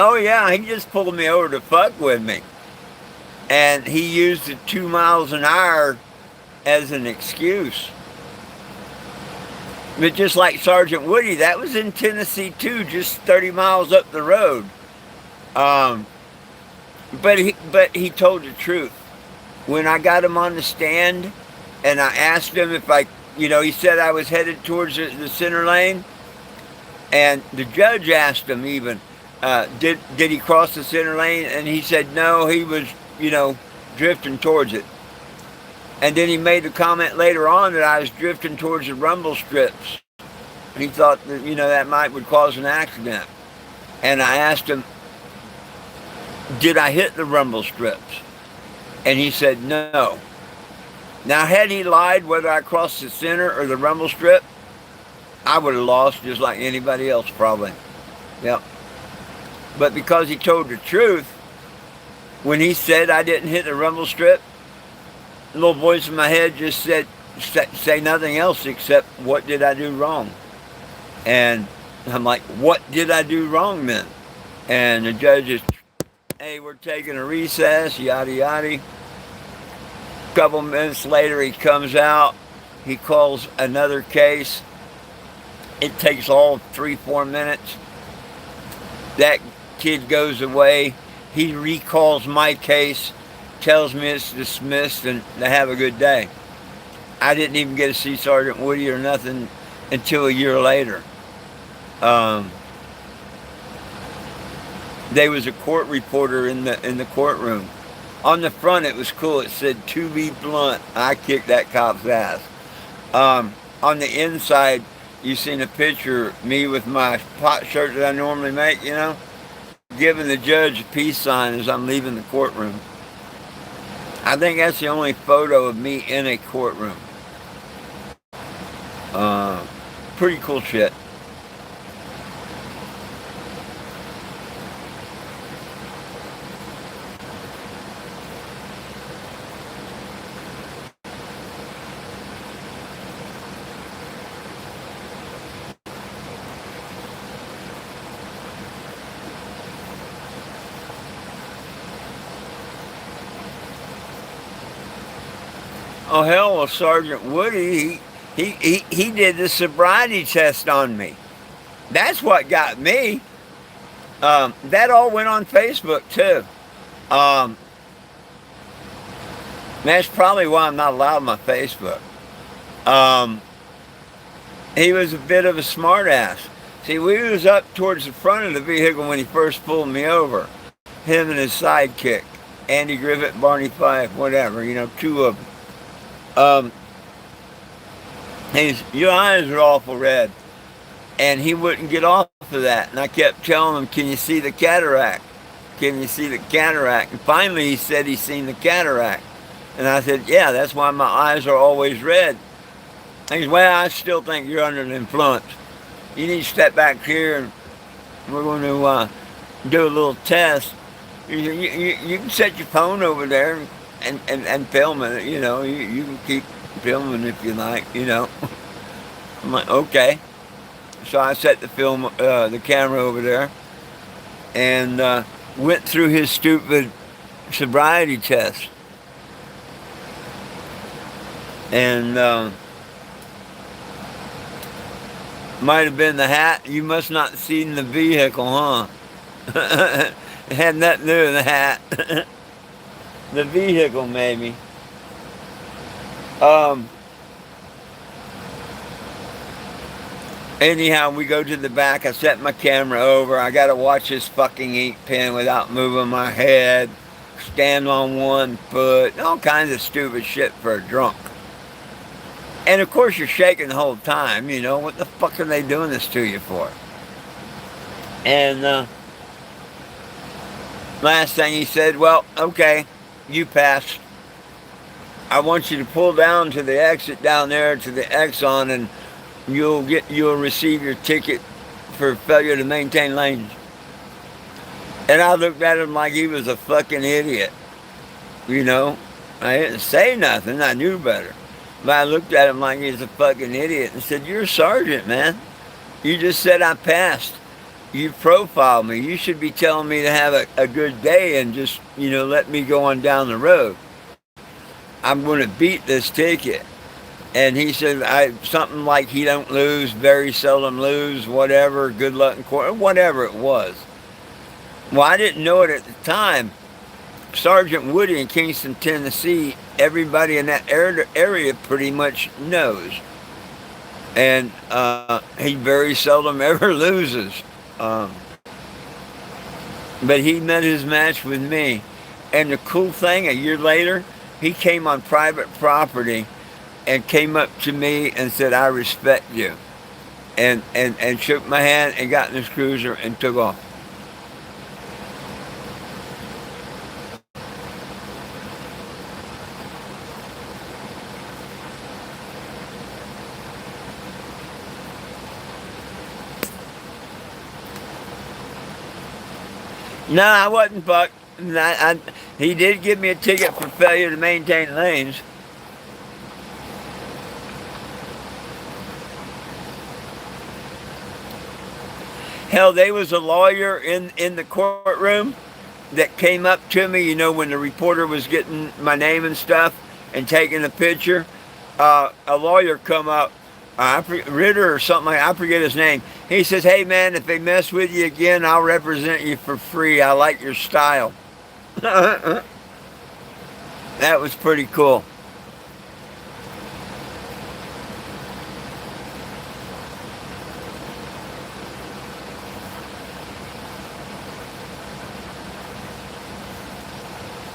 Oh yeah, he just pulled me over to fuck with me. And he used the 2 miles an hour as an excuse. But just like Sergeant Woody, that was in Tennessee too, just 30 miles up the road. But he told the truth. When I got him on the stand and I asked him if he said I was headed towards the center lane, and the judge asked him even, did he cross the center lane? And he said no, he was, drifting towards it. And then he made the comment later on that I was drifting towards the rumble strips. He thought that, that would cause an accident. And I asked him, did I hit the rumble strips? And he said no. Now, had he lied whether I crossed the center or the rumble strip, I would have lost just like anybody else probably. Yep. But because he told the truth, when he said I didn't hit the rumble strip, the little voice in my head just said, say nothing else except, what did I do wrong? And I'm like, what did I do wrong then? And the judge is, hey, we're taking a recess, yada yada. A couple minutes later, he comes out. He calls another case. It takes all 3-4 minutes. That kid goes away. He recalls my case, tells me it's dismissed, and to have a good day. I didn't even get to see Sergeant Woody or nothing until a year later. There was a court reporter in the courtroom. On the front, it was cool. It said, "To be blunt, I kicked that cop's ass." On the inside, you seen a picture of me with my pot shirt that I normally make, giving the judge a peace sign as I'm leaving the courtroom. I think that's the only photo of me in a courtroom. Pretty cool shit. Oh hell, well, Sergeant Woody, he did the sobriety test on me. That's what got me. That all went on Facebook too. That's probably why I'm not allowed on my Facebook. He was a bit of a smart ass. See, we was up towards the front of the vehicle when he first pulled me over. Him and his sidekick, Andy Griffith, Barney Fife, whatever, two of them. Your eyes are awful red. And he wouldn't get off of that. And I kept telling him, can you see the cataract? Can you see the cataract? And finally he said he's seen the cataract. And I said, yeah, that's why my eyes are always red. He said, well, I still think you're under the influence. You need to step back here and we're going to do a little test. You can set your phone over there and film it, you can keep filming if you like, I'm like, okay. So I set the camera over there and went through his stupid sobriety test. And might have been the hat. You must not have seen the vehicle, huh? It had nothing to do with the hat. The vehicle, maybe. Anyhow, we go to the back. I set my camera over. I got to watch this fucking ink pen without moving my head. Stand on one foot. All kinds of stupid shit for a drunk. And of course you're shaking the whole time. What the fuck are they doing this to you for? And last thing he said, well, okay, you passed. I want you to pull down to the exit down there to the Exxon and you'll receive your ticket for failure to maintain lanes. And I looked at him like he was a fucking idiot. I didn't say nothing, I knew better. But I looked at him like he's a fucking idiot and said, you're a sergeant, man. You just said I passed. you profiled me. You should be telling me to have a good day and just, let me go on down the road. I'm going to beat this ticket. And he said, something like he don't lose, very seldom lose, whatever, good luck in court, whatever it was. Well, I didn't know it at the time. Sergeant Woody in Kingston, Tennessee, everybody in that area pretty much knows. And he very seldom ever loses. But he met his match with me. And the cool thing, a year later, he came on private property and came up to me and said, I respect you. And shook my hand and got in his cruiser and took off. No, I wasn't bucked. He did give me a ticket for failure to maintain lanes. Hell, there was a lawyer in the courtroom that came up to me, when the reporter was getting my name and stuff and taking a picture. A lawyer come up, Ritter or something, I forget his name. He says, hey man, if they mess with you again, I'll represent you for free. I like your style. That was pretty cool.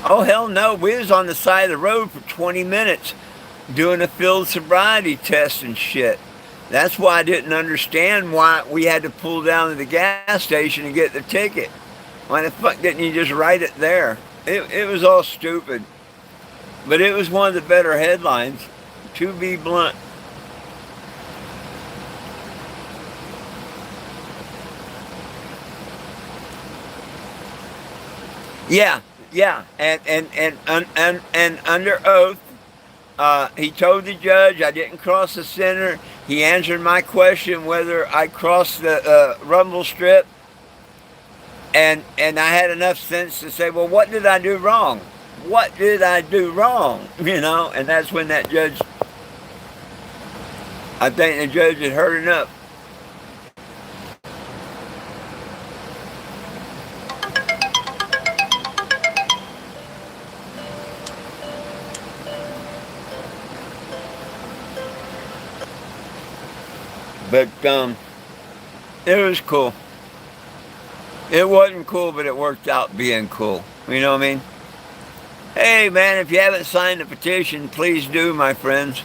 Oh, hell no. We was on the side of the road for 20 minutes doing a field sobriety test and shit. That's why I didn't understand why we had to pull down to the gas station and get the ticket. Why the fuck didn't you just write it there? It was all stupid. But it was one of the better headlines, to be blunt. Yeah. And under oath, he told the judge I didn't cross the center. He answered my question whether I crossed the rumble strip. And I had enough sense to say, well, what did I do wrong? What did I do wrong? And that's when that judge, I think the judge had heard enough. But it was cool. It wasn't cool, but it worked out being cool. You know what I mean? Hey man, if you haven't signed the petition, please do, my friends.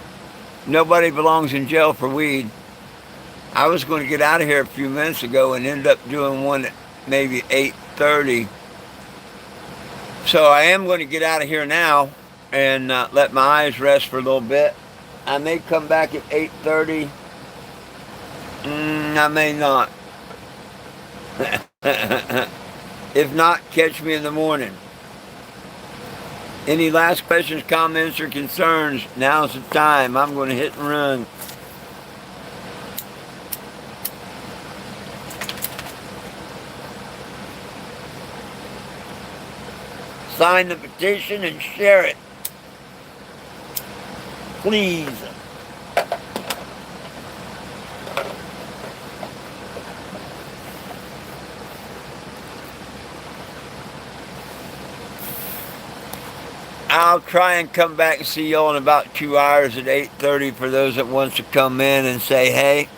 Nobody belongs in jail for weed. I was going to get out of here a few minutes ago and end up doing one at maybe 8:30. So I am going to get out of here now and let my eyes rest for a little bit. I may come back at 8:30. I may not. If not, catch me in the morning. Any last questions, comments, or concerns? Now's the time. I'm going to hit and run. Sign the petition and share it. Please. I'll try and come back and see y'all in about 2 hours at 8:30 for those that wants to come in and say hey.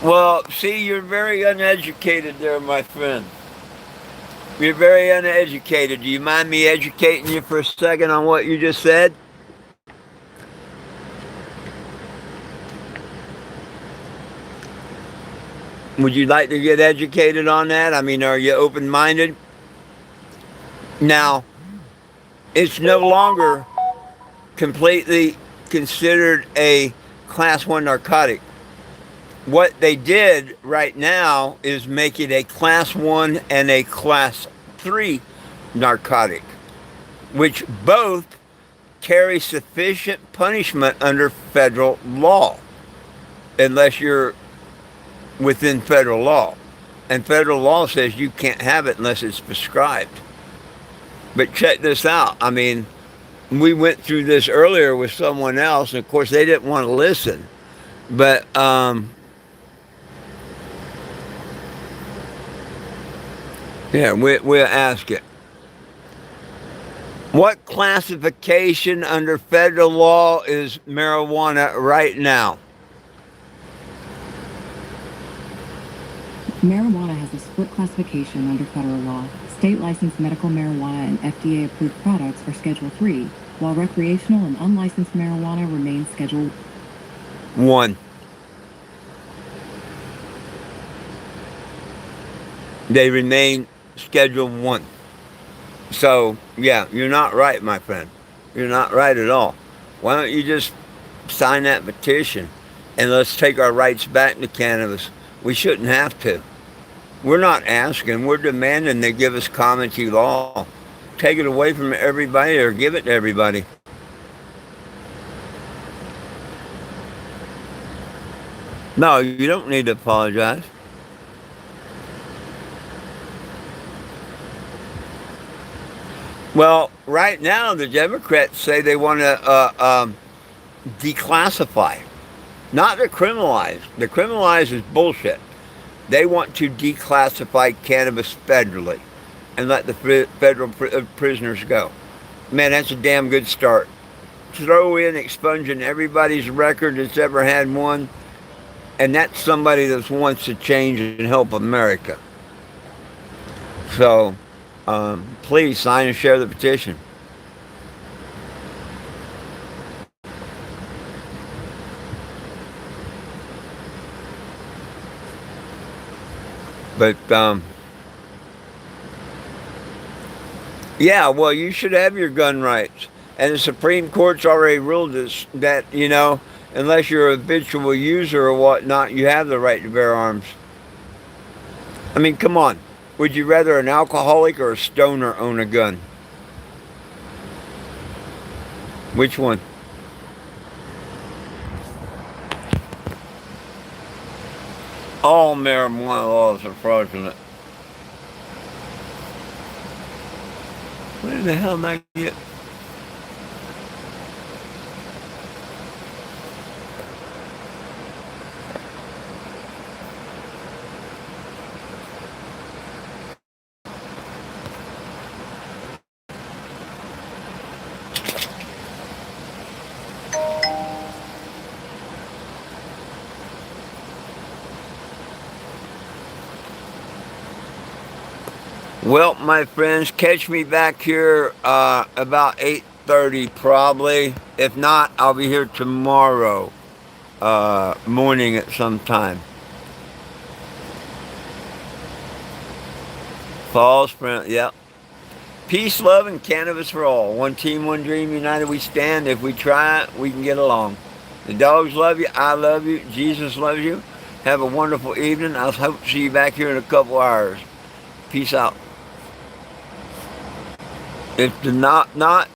Well, see, you're very uneducated there, my friend. You're very uneducated. Do you mind me educating you for a second on what you just said? Would you like to get educated on that? I mean, are you open-minded? Now, it's no longer completely considered a Class 1 narcotic. What they did right now is make it a Class 1 and a Class 3 narcotic, which both carry sufficient punishment under federal law, unless you're within federal law. And federal law says you can't have it unless it's prescribed. But check this out. I mean, we went through this earlier with someone else, and of course they didn't want to listen. But yeah, we'll ask it. What classification under federal law is marijuana right now? Marijuana has a split classification under federal law. State licensed medical marijuana and FDA approved products are Schedule 3, while recreational and unlicensed marijuana remain Schedule 1. They remain Schedule 1. So, yeah, you're not right, my friend. You're not right at all. Why don't you just sign that petition and let's take our rights back to cannabis? We shouldn't have to. We're not asking, we're demanding they give us common law. Take it away from everybody or give it to everybody. No, you don't need to apologize. Well, right now the Democrats say they want to declassify, not decriminalize. Decriminalize is bullshit. They want to declassify cannabis federally and let the federal prisoners go. Man, that's a damn good start. Throw in expunging everybody's record that's ever had one, and that's somebody that wants to change and help America. So, please sign and share the petition. But, yeah, well, you should have your gun rights. And the Supreme Court's already ruled this, that, you know, unless you're a habitual user or whatnot, you have the right to bear arms. I mean, come on. Would you rather an alcoholic or a stoner own a gun? Which one? All marijuana laws are fraudulent. Where the hell did I get? Well, my friends, catch me back here about 8:30 probably. If not, I'll be here tomorrow morning at some time. Fall, spring, yep. Peace, love, and cannabis for all. One team, one dream, united we stand. If we try it, we can get along. The dogs love you. I love you. Jesus loves you. Have a wonderful evening. I hope to see you back here in a couple hours. Peace out. If the not